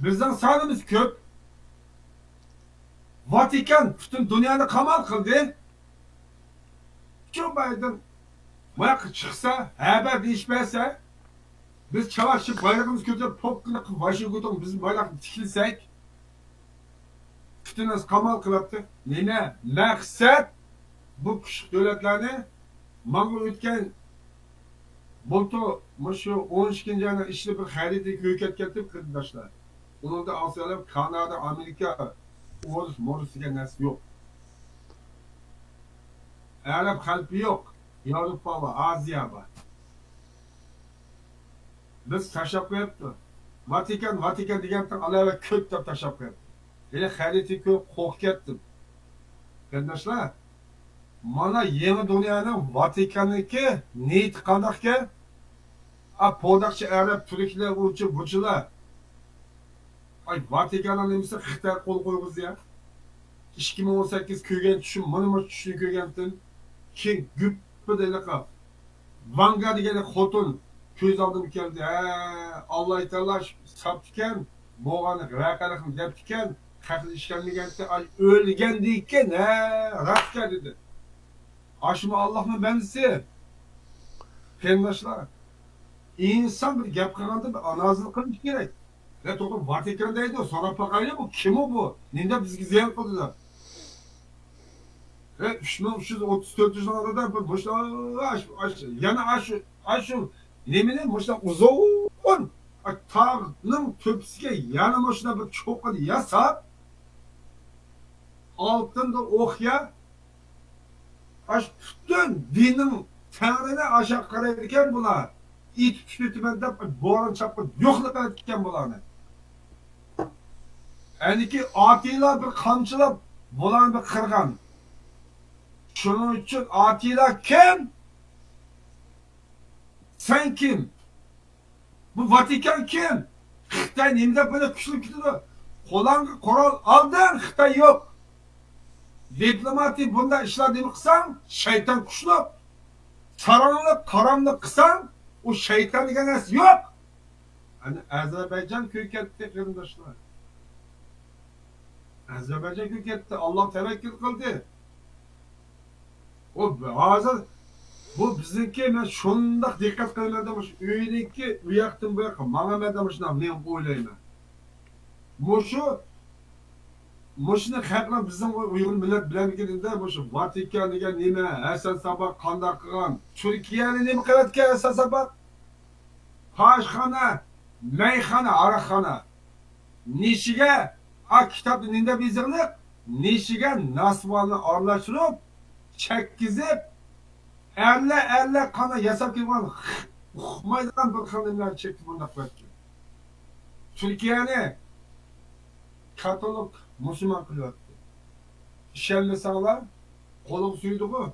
bizdan sonimiz ko'p. Vatikan butun dunyoni qamal qildi. Joe Biden buyoq chiqsa, habar deyishmasa, biz chavashib bayrog'imiz ko'tarib popqina qilib Washington biz bayroqni tikilsak, butunimiz qamal qilyapti. Nima? Maqsad bu kuchli davlatlarni mana o'tgan bo'ldi, shu 12-yana ishni bir xaritaga ko'rkatgan qarindoshlar. Unda Osiyolar, Kanada, Amerika Morisiga narsa yo'q. Arab xalqi yo'q. Yevropa va Aziya bor. Biz tashlab qo'yapti. Vatikan degandan alava ko'p deb tashlab qo'yapti. Yana xaritaga ko'p qo'rqib ketdim. Qarindoshlar, mana yangi dunyoning Vatikanniki niyati qandaqki? Podaqchi Arab turklar uchun buchilar. Vatikanning nimasi Xitoy qo'l qo'yg'iz ya. 2018 ko'rgan tushum, mana tushni ko'rgandim. Keng guppi delaqa. Vanga degan xotin ko'z oldimga keldi. Alloh taolo saptikan, bo'g'ani raqaliqni debtikan, haqli ishlanmaganda o'lgandi ekan, raqqa dedi. Ashma Allohning bandisi. Qarindoshlar, inson bir gap qilganda bir anozil qilish kerak. To'g'ri Vatikandaydi, so'rab boqaylik, bu kim bu? Nenda bizga ziyon qildilar? 3334 yillarda bir yana shu nimani mushlar uzun tog'ning to'pisiga yana mushlar bir cho'qini yasab oltinda o'qya butun dinning tangrini aşağı qaraydi ekan bular. İt tütümen deb bo'ron chapib yo'qlab etgan bularni. Aniki Atilla bir qamchilab bularni bir qirgan. Shuning uchun Atilla kim? Sen kim? Bu Vatikan kim? Xitoy nimada buni kuchli tutdi? Qo'langa qurol oldin Xitoy yo'q. Diplomatik bunday ishlarni qilsang, shayton kuchli. Qaranliq, qaramliq qilsang, o şeytan degan narsa yo'q. Hani Ozarbayjon ko'katdi qarindoshlar. Ozarbayjon ko'katdi, Alloh tavakkul qildi. O hozir Bu bizimki men şundaq diqqat qilmadim. Uydaki u yoqdan bu yoqqa manamadam shunday men o'ylayman. Mushuni xalqlar bizim Uyg'ur millat biladiganida mushu Vatikan degan nima, Hasan Sabah qanday qilgan, Turkiyani nima qilayotgan Hasan Sabah? Toshxona, mayxona, aroqxona. Nishiga a kitobni ninda bezig'liq, nishiga nasvonni aralashtirib, chekkizib, erla qana yasab kelgan uqmaydigan bir xonimlar chekdi bundaq qiladi. Turkiyani Katolik Müslüman kılıverdi. İşelmesanglar koluq suyduğu.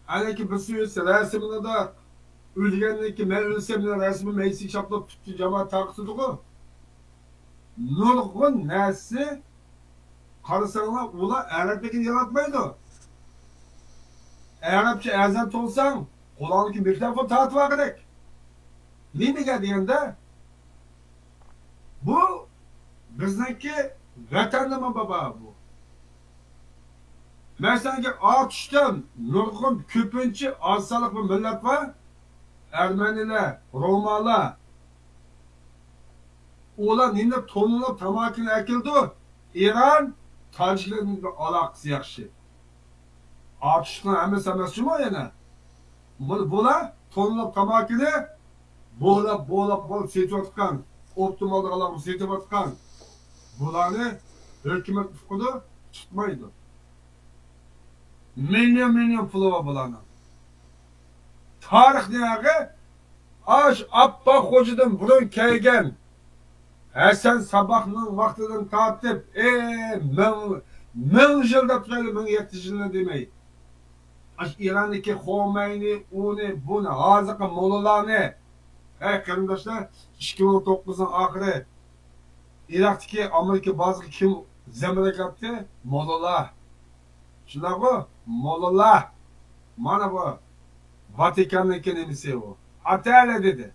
Anaki bir suyuysa resimini da ölgenlik men ölsem resmi meclisi çaplap tuttu cemaat taktıdığı. Nurgun nersi karısanglar ula Arap'taki yaratmaydı. Arapça ezan olsan kulağındaki mikrofon tartıva gerek. Ne mi geldiğinde bu bizdeki vatanlama baba bu. Mesela atıştan nurgun köpünçü asalık bir millet var. Ermeniler, Romalar. Ola ninde tonuna tamakini ekildi. İran, Taciklerin alakası yakşı. Atıştan emez şu mu yani? Bula tonuna tamakini boğla seytivatkan. Optimal alan seytivatkan. Bularını hükümet ufkudu tutmaydı. Milyon pulu var bularının. Tarih neyagi? Aş Abba Hocadan burun kelgen. Hasan Sabah'ın vaktidan tartip, min yılda tutaylı 1700 yılda demeyi. Aş İran'daki Khomeini, bunu, hazıkı molalarını. Kırımdaşlar, 2009'un ahiri Irak'taki Amerika bazı kim zemine kattı? Molalar. Şunlar bu, molalar. Mana bu. Vatikan'daki nemisi o. Hatta öyle dedi.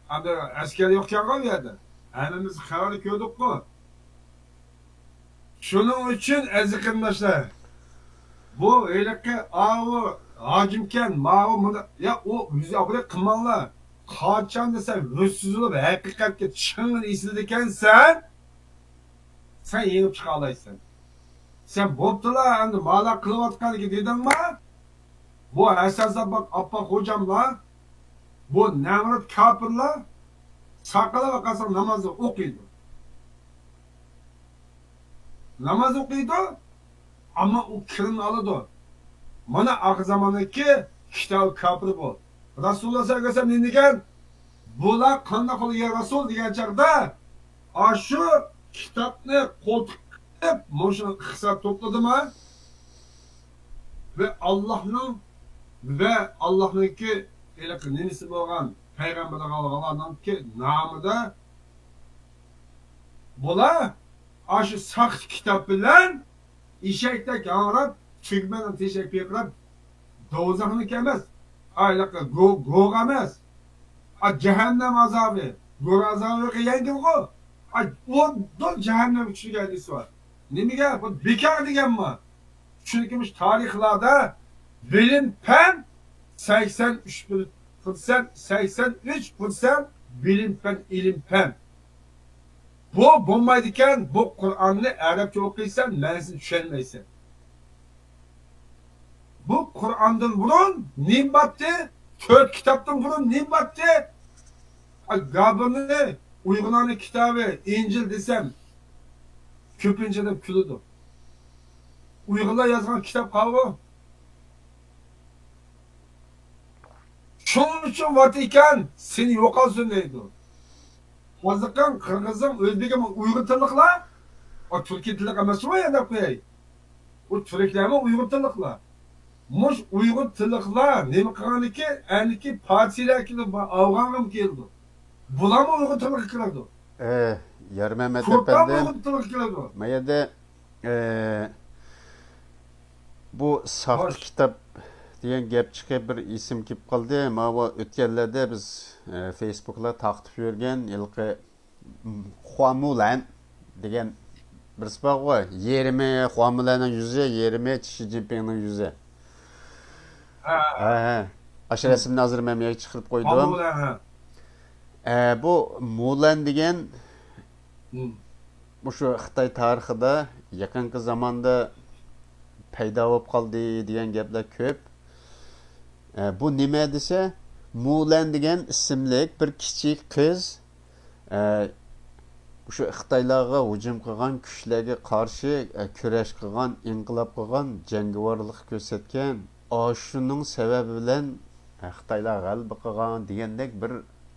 Hani asker yokken o yerde. Hemimiz kararı gördük bu. Şunun için ezikirmişler. Bu öyleki avu, hacimken, mavu, ya o yüzü akıda kımanlar. Kaçan desen, rüzsüz olup, hakikatte çığın isidiyken sen yenip çıkalaysın. Sen boptular, hani mala kılıvatkan ki dedin mi? Bu esasda bak Abba hocamla, bu Nemrut kapırla, sakala bakarsan namazı okuydu. Namaz okuydu, ama o kirini alıdı. Bana ak zamandaki kitabı kapırı bu. Resulullah sallallahu aleyhi ve sellem dinleyen, bular kandak olu ya Resul diyen çağda, şu kitapını koltuklayıp, moşunu kısa topladı mı? Ve Allah'ınki nenisi bo'lgan Peygamber Allah'ın ki namıda bular şu sakt kitap bilen işekte ağırıp çıkmadan teşekkür edip dozakını kemez. Aylaka goğ emez. Cehennem azabı. Goğ azabı yengi o. O da cehennem üçlü geldisi var. Ne mi gel? Bu bekar diyen mi? Çünkü tarihlerde bilim pen 83% bilim pen, ilim pen. Bu bombaydıyken bu Kur'an'ı Arapça okuysan menzil düşenmeysin. Bu Kur'an'dan burun nim battı, 4 kitaptan burun nim battı. Gabını, Uygurların kitabı, İncil desem, köpünceden külüdür. Uygurlar yazgan kitap kalıbı. Şunun için Vatikan seni yok alsın deydi. Azıkan, Kırgızım, Özbek'im Uygur tırlıkla, o Türkiye tırlık eması var ya da koyayım. O Türklerime Uygur tırlıkla. Muş Uygur tırlıkla, ne mi kıranı ki, ki partiler ki de Afgan'ım geldi. Buna mı Uygur tırlık kırardı? Yer Mehmet Kurttan mı Efendi, Uygur tırlık kırardı? mayada bu sahte kitap degan gap chiqib bir isim kelib qoldi. Mana bu o'tganlarda biz Facebook'la taqtib yurgan yilqi Huamulan degan birisi bor. 20 Huamulanning yuzi, 20 Xi Jinpingning yuzi. He. Aşı resimni hazır memeye çıkarıp koydum. Mulan ha. Bu Mulan degan Hı. şu Xitoy tarixida yaqinqi zamonda paydo bo'lib qoldi degan gaplar ko'p. Bu nima desa, Mulan degan ismli bir kichik qiz şu Xitoylarga hujum qilgan kuchlarga qarshi kurash qilgan, inqilob qilgan, jangovarlik ko'rsatgan, shuning sababi bilan Xitoylar g'alaba qilgan degandek bir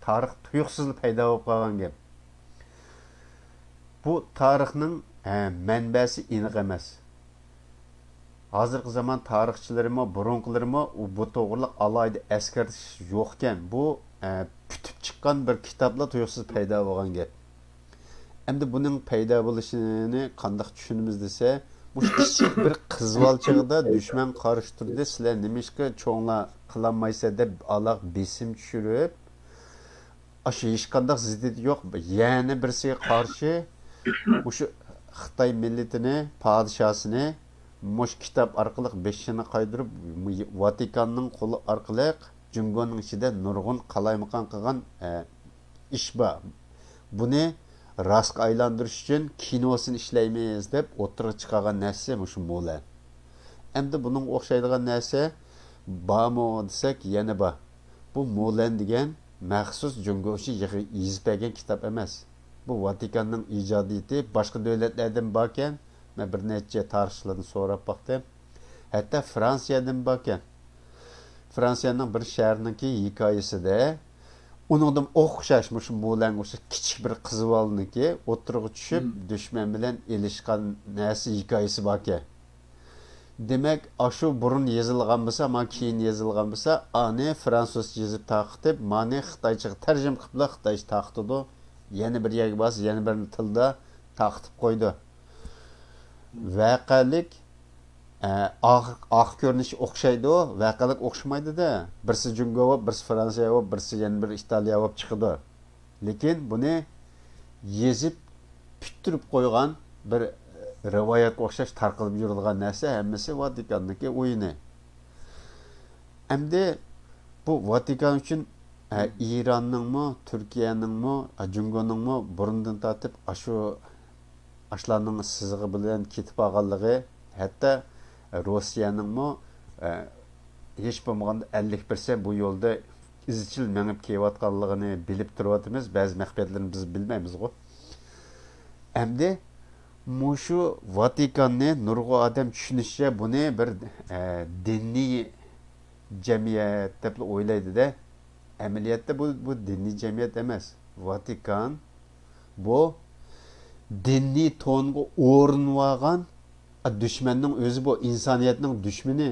tarix tuyuqsiz paydo bo'lib qolgan gap. Bu tarixning manbasi aniq emas. Hozirgi zaman tarixchilarimi, burunqilarimi bu to'g'riliq alayda eskartish yo'q ekan. Bu putib chiqqan bir kitoblar tuyuqsiz paydo bo'lgan gap. Endi buning paydo bo'lishini qanday tushunamiz desa, bu kichik bir qizval chig'ida dushman qarshi turdi, sizlar nima ishga cho'nglar qilolmaysa deb aloq besim tushirib, shu hech qanday ziddiyat yo'q, yana birisiga qarshi shu Xitoy millatini, podshosini mush kitob orqali beshini qaydirib, Vatikanning qo'li orqali Jungoning ichida nurg'un qalaymaqon qilgan ish bor. Buni rastga aylantirish uchun kinosini ishlaymiz deb o'tirib chiqargan narsa shu Mulan. Endi buning o'xshaydigan narsa bormi desak yana bor. Bu Mulan degan maxsus Jungochi yozib kitob emas. Bu Vatikanning ijodiyati, boshqa davlatlardan bor ekan. Men bir necha tarixchilardan so'rab baxtim. Hatto Fransiyadan bor ekan. Fransiyaning bir shahrining hikoyasida uningdan o'xshash shu Mulan o'sha kichik bir qizvolniki o'tirg'i tushib dushman bilan elishgan narsa hikoyasi bor ekan. Demak, shu burun yozilgan bo'lsa, mana keyin yozilgan bo'lsa, ani fransuzcha yozib taqitib, mani xitoycha tarjima qilib xitoycha taqitdi. Yana bir yerga bas, yana bir tilda taqitib qo'ydi. Vaqalik oq ko'rinishi o'xshaydi, vaqalik o'xshamaydi-da. Birsi Jungo, birsi Fransiya, birsi yana bir Italiya bo'lib chiqdi. Lekin buni yezib pittirib qo'ygan bir rivoyatga o'xshash tarqalib yurilgan narsa hammasi Vatikanniki o'yini. Endi bu Vatikan uchun İran'ningmi, Turkiyaningmi, Jungoningmi burundan tortib shu ashlarning sizig'i bilan ketib qolganligi, hatto Rossiyaningmi hech bo'lmaganda 50% bu yo'lda izchil mengib kelayotganligini bilib turibmiz. Ba'zi mahbiyatlarni biz bilmaymiz-ku. Endi mushu Vatikanni nurg'un odam tushunishcha buni bir diniy jamiyat deb o'ylaydi-da. Amaliyotda bu diniy jamiyat emas. Vatikan bu diniy to'nga o'rinib olgan dushmanning o'zi, bu insoniyatning dushmani.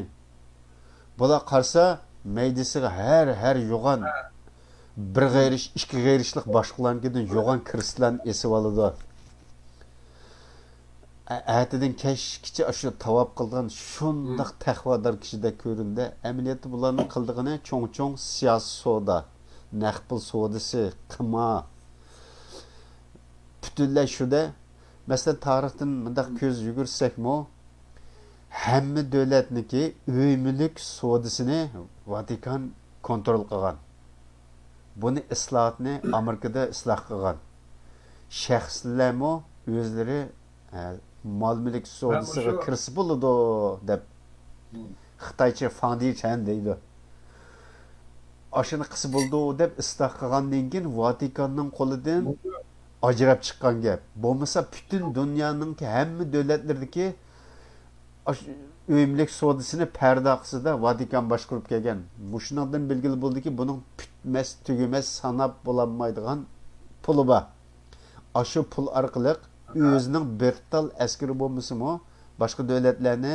Bular qarsa maydisiga har yo'g'on bir g'ayrish, ikki g'ayrishlik boshqalarnikidan yo'g'on kiristlarni esib oladi. Әтіден кешкіче ашу тавап қылған шундақ тәқвадар кішіде көрінді. Әмілеті бұларының қылдығыны чоң-чоң сиясы сода, нәқпіл содасы, қыма. Бүтінләй шуды. Мәселен, тарихтың мұндақ көз жүгірсек мо, әмі дөләтінікі өймілік содасыны Ватикан контрол қылған. Бұны ислатыны Америкада ислах қылған. Шәхсілер мо өзлері mal mülk sodasıga kirisi buludu deb Xitoycha foundation deydi. Aşını qisi buldu deb islah qilgandan keyin Vatikanning qo'lidan ajrab chiqqan gap. Bo'lmasa bütün dunyoning hamma davlatlaridagi o'yimlik sodasini parda qisida Vatikan boshqarib kelgan. Bu shundan belgili bo'ldiki, buning bitmas, tugamas, sanab bo'lolmaydigan puli bor. Aşı pul orqali o'zining bir tal askari bo'lmasimi, boshqa davlatlarni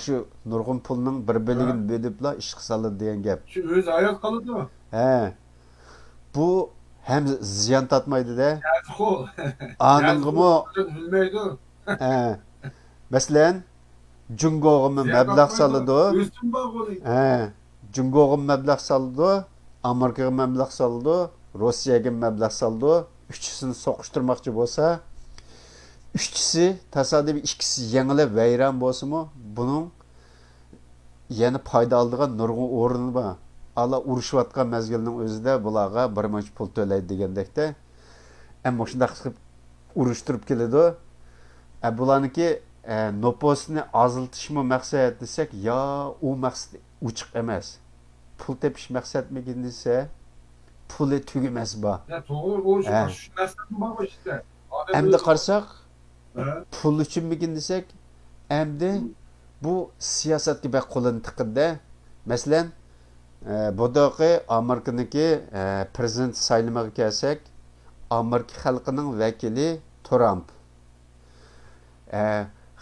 shu nurg'un pulning bir bo'ligini bo'libla ish qiladi degan gap. Shu o'zi hayot qoladi-mi? He. Bu hem ziyon tatmaydi-da. Aningmi? Bilmaydi. He. Masalan, Jungo'ga mablag' soladi. O'zim bor bo'ling. He. Jungo'ga mablag' soladi, Amerikaga mablag' soladi, Rossiyaga mablag' soladi. Uchisini so'qishtirmoqchi bo'lsa, uchisi tasodifiy ikkisi yengilib vayron bo'lsa-mu, buning yana foyda oladigan nurg'un o'rni bor. Ala urushayotgan mezgilning o'zida bularga bir muncha pul to'laydi degandekda. Ammo shunday qilib urushtirib keladi. Bularniki nopusni azaltishmi maqsad desak, yo u maqsad uchiq emas. Pul tepish maqsadmikin desa, puli tugamas bor. Ya to'g'ri, o shu narsadan bor işte. Endi qarasak, Ha? pul uchunmikin desak, endi bu siyosatga bak qo'lini tiqindi. Masalan, budoqi Amerikaniki prezident saylamaga kelsak, Amerika xalqining vakili Trump.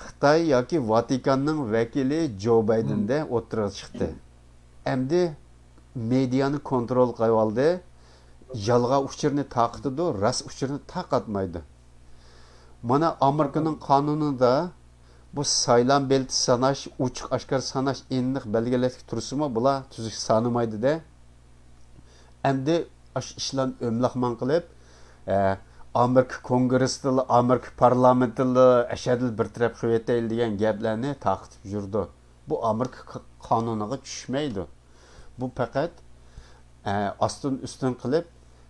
Xitoy yoki Vatikanning vakili Joe Biden'da o'tirib chiqdi. Endi mediani kontrol qilib oldi. Yalg'a uchurni taqitdi, ras uchurni taqatmaydi. Mana Amerikaning qonunida bu saylan belti sanash, uchiq oshkor sanash aniq belgilash tursimi, bular tuzuq sanamaydi-da. Endi ash ishlarni o'mlaqman qilib, Amerika kongressida, Amerika parlamentida ashadil bir taraf qilib etayli degan gaplarni taqitib yurdi. Bu Amerika qonuniga tushmaydi. Bu faqat astin ustin qilib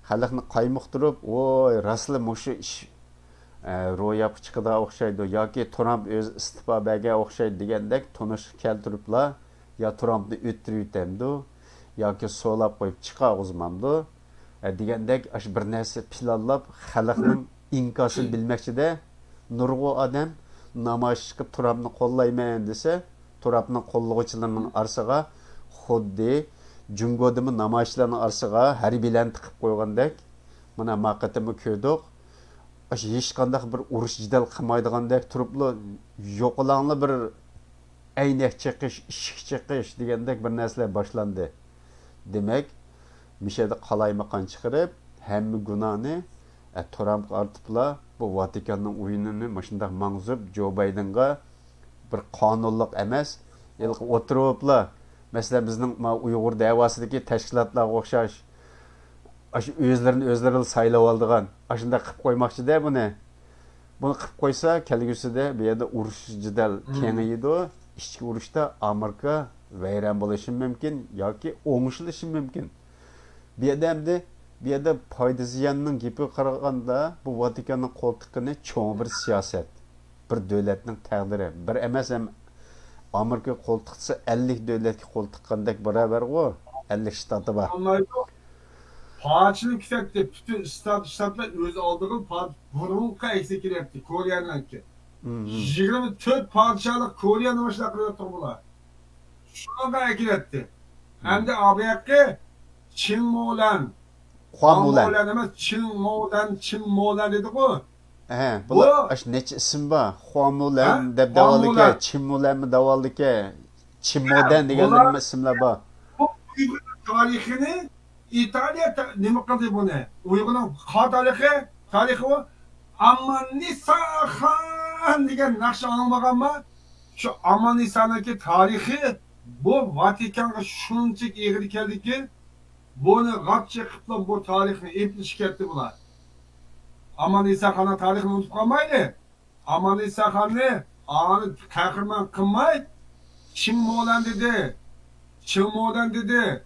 xalqni qaymoqtirib, voy rasli mushu ish ro'yobga chiqida o'xshaydi yoki Trump o'z istifa bergan o'xshaydi degandek tonish keltiriblar, yo Trumpni o'ttirib yutamdi yoki so'lab qo'yib chiqa o'zmamdi degandek ash bir narsa planlab xalqning inkosini bilmoqchida. Nurg'u odam namoyish qilib Trumpni qo'llayman desa, Trumpning qo'llovchilarining orasiga xuddi Jungodimi namoyishlarning orasiga harbiylarni tiqib qo'ygandek, mana maqatimi ko'rdik. Hech qanday bir urush jidal qilmaydigandek turibli, yo'qolangli bir aynak chiqish, ishik chiqish degandek bir narsalar boshlandi. Demak, mishada qalaymaqan chiqarib, hamma gunohni Trumpga ortiblar. Bu Vatikanning o'yinini mashunday mangzib Joe Bidenga bir qonunliq emas, o'tiriblar. Masalan, bizning Uyg'ur da'vosidagi tashkilotlarga o'xshash aş özlerini saylab oldigan aşında qilib qo'ymoqchi-da buni. Buni qilib qo'ysa, kelgusida bu yerda urush jidal kengaydi. Ichki urushda Amerika vayron bo'lishi mumkin yoki o'ngishlishi mumkin. Bu yerda endi bu yerda foyda ziyanning gapi qaraganda bu Vatikanning qo'ltiqini cho'ng bir siyosat, bir davlatning taqdiri, bir emas ham Amerika qo'ltiqsa 50 davlatga qo'ltiqqandek barobar-ku, 50 shtati bor. Parçalı küfekte bütün statlar öz aldığı burunka eksik etti Kore'ninki. 24 parçalık Kore'nin başına kırıyordu bunlar. Şuna da ekiletti. Hem de ABK Çin Moğlan. Moğlan demez Çin Moğlan dedi bu. Bu aş neçe isim var? Huan Moğlan deb davalike, Çin Moğlan mı davalike, Çin Moğlan degan isimler var. Bu Uygur tarihini İtalya nima qildi buni? Uyg'urning tarihi o. Amanisa Xan degan naqsh olmaganmi? Shu Amanisaniki tarihi bu Vatikanga shunchalik egri keldiki, buni g'apchi qilib bu tarixni eplish ketdi bular. Amanisa Xonning tarixini unutib qolmaydi. Amanisa Xonni ani qahramon qilmay, Çin Moğlan dedi. Çin Moğlan dedi.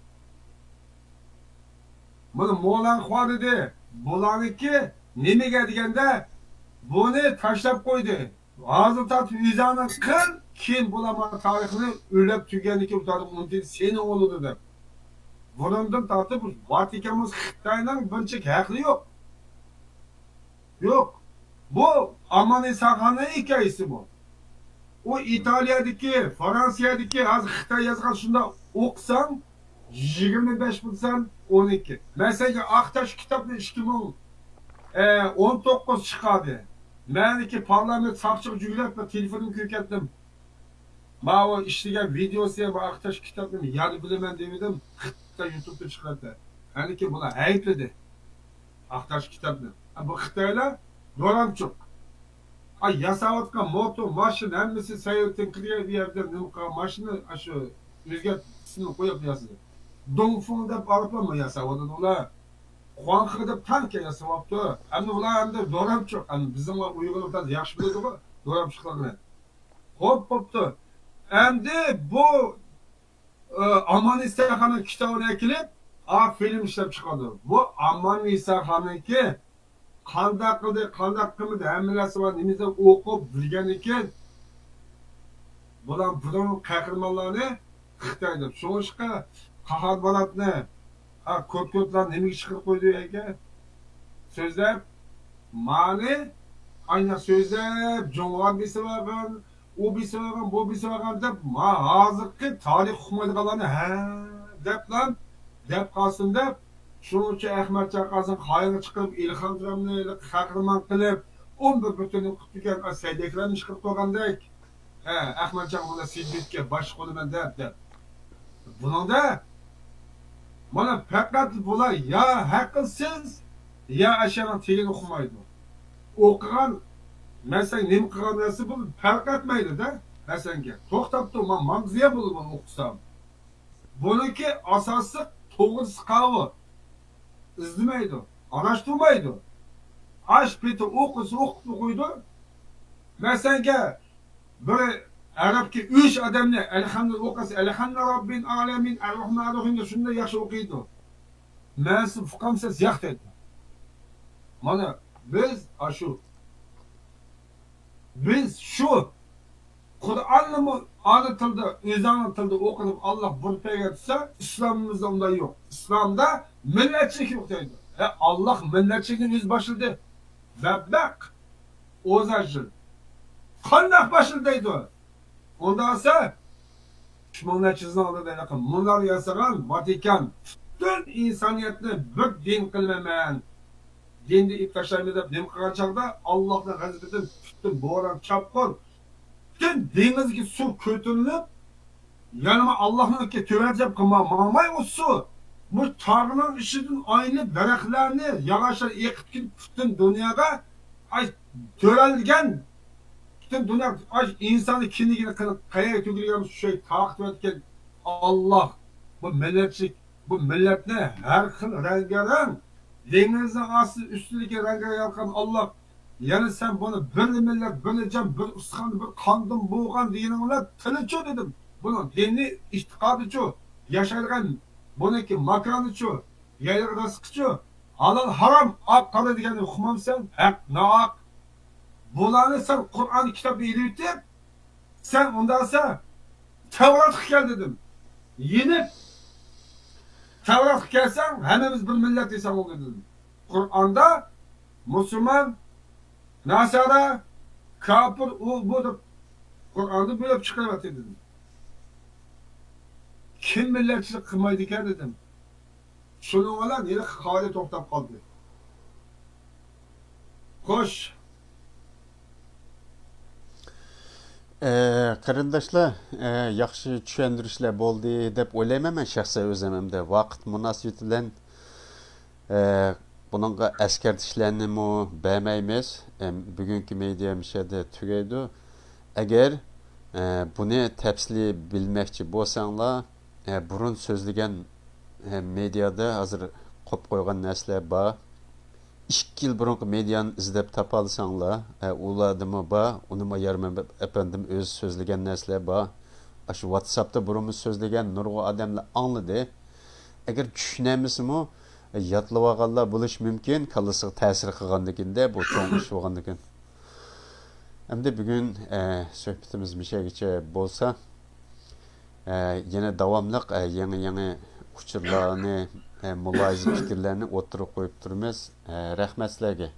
Bunu Moğlan Xua dedi. Bularniki nimaga deganda buni tashlab qo'ydi. Hozir tatib vizani qil, keyin bular tarixini o'ylab turganiki bu tarix unutdi, seni o'g'li dedi. Bundan tatib Vatikanimiz Xitoyning bunchalik haqli yo'q. Yo'q. Bu Amanisa Xonning hikoyasi bu. O İtalya'daki, Fransa'daki az Xitoy yozgan shunda o'qisang 25 bulsan 12. Mesela Aktaş kitabı 2019 çıkardı. Meniki parlament sakçılık cügületle telefonum kökettim. Ma o işlegen videosu bu Aktaş kitabını yani bilemem demedim. Xitay YouTube'da çıkardı. Meniki buna ayıpladı. Aktaş kitabını. Bu Xitaylar dolamçuk. Ay yasavatkan motor, maşın, hemmesi sayıtın kırıya bir yerden maşını aşağı rüzgar sınıf koyup yazdı. Dongfeng deb oliblar yasavdi ular. Xuanxi deb tanka yasavdi. Endi ular endi do'ramchiq. Endi bizning Uyg'urlar yaxshi biladi-ku, do'ramchiqlarni. Xo'p, bo'pti. Endi bu Aman İsterhan'ın kitabını ekilip film işlep çıkardı. Bu Aman İsterhan'ınki kandak kıldı, kandak kıldı, hemmelesi var, nimizde okup bilgen iken bunun kahramanlarını Xitay'da. Sonuçta kahar baratını köp-köpler nemek çıkıp koydu eke sözler mani ayna sözler Cumhuriyet birisi vargan o birisi vargan bu birisi vargan dep hazırki tarih hukmaydiganlarni dep lan dep kalsın dep şunun için Ahmet Çakas'ın hayırlı çıkıp İlhan Dram'ını kahraman kılıp 11 bütünü kutluken seydeklerini çıkıp koygandek Ahmet Çakas'ın buna silbitke baş kolu ben dep bunun da bana fakat bular ya hakkısız ya aşağıdan tegini okumaydı. Okugan mesela nemi kılgan narsa bu fark etmeydi de meselenge. Toktap durma mangziye bulur bunu okusam. Bununki asası toğuz kavı. İzlemeydi. Araştırmaydı. Aş peti okusu okutu koydu. Meselenge böyle Arapki 3 adamla elhamdülillah okası elhamdülillah Rabbin alemin el-Rahmanir-Rahim şunda yaxşı okuydu. Meğerse fukamsız yaht etti. Mana biz şu Kur'an'ı mı anlatıldı, izanlatıldı, okunup Allah bunu peygamberse İslam'ımızda ondan yok. İslam'da milletçilik yok dedi. Allah milletçiliğin yüz başladı. Bebek ozacı. Kandak başındaydı. Ondan sonra milletçizini aldı dedi. Bunlar yasagan Vatikan. Bütün insaniyetini bir din kılmemen. Dinde ip taşlayımı da din kılgan çağda Allah'ın gazabından bütün boğaran çapkın. Bütün denizdeki su kötülüp yanıma Allah'ın ki tövercep kılma mamay o su. Bu Tanrı'nın işinin aynı bereklerini yavaşlar ekip gidip bütün dünyaya törelgen bütün dünya insanı kimliğine kayaya tükürüyen şey takip etken Allah bu milletçik bu millet ne her xil rengarenk denizin aslı üstündeki rengarenk yalkan Allah yani sen bunu bir millet bir can bir ıskan bir kandım boğan diyeninle tılıçı dedim bunu dini istikadıcı yaşarken bununki makraныçı yaylık rızkıcı halal haram ak kalı degeni okumam sen hak naak bulanı sen Kur'an kitabı ilitip sen ondan sonra Tevrat gel dedim yenip Tevrat gelsen hemimiz bir millet insan oldu dedim. Kur'an'da Müslüman, Nasara, Kafir, o bu Kur'an'da böyle çıkarmat dedim. Kim milletçilik kılmaydı ki dedim. Şunun olan yine hali toktap kaldı. Koş. Qarindoshlar, yaxshi tushuntirishlar bo'ldi deb o'ylayman men shaxsan o'zimda. Vaqt munosabati bilan buningga eskartishlarni bermaymiz. Bugungi media mishada tugaydi. Agar buni tafsili bilmoqchi bo'lsanglar, burun so'zlagan mediada hozir qo'yib qo'ygan narsalar bor. 2 yıl burunki medianı izlep tapalsanglar, uladımı ba, onuma yarım efendim öz sözlegen nesle ba. Şu WhatsApp'ta burumuz sözlegen nurgu adamla anladı. Eğer düşünemizmi, yatlıvağalla buluş mümkün, kalısı tesir kılgandakinde, bu çoğun iş olgandakin. Hem de bugün söhbetimiz bir şey geçe bolsa, yine davamlıq, yeni uçurlarını, mulayizm fikirlerini oturup koyup durmaz. Rahmet sizlerge.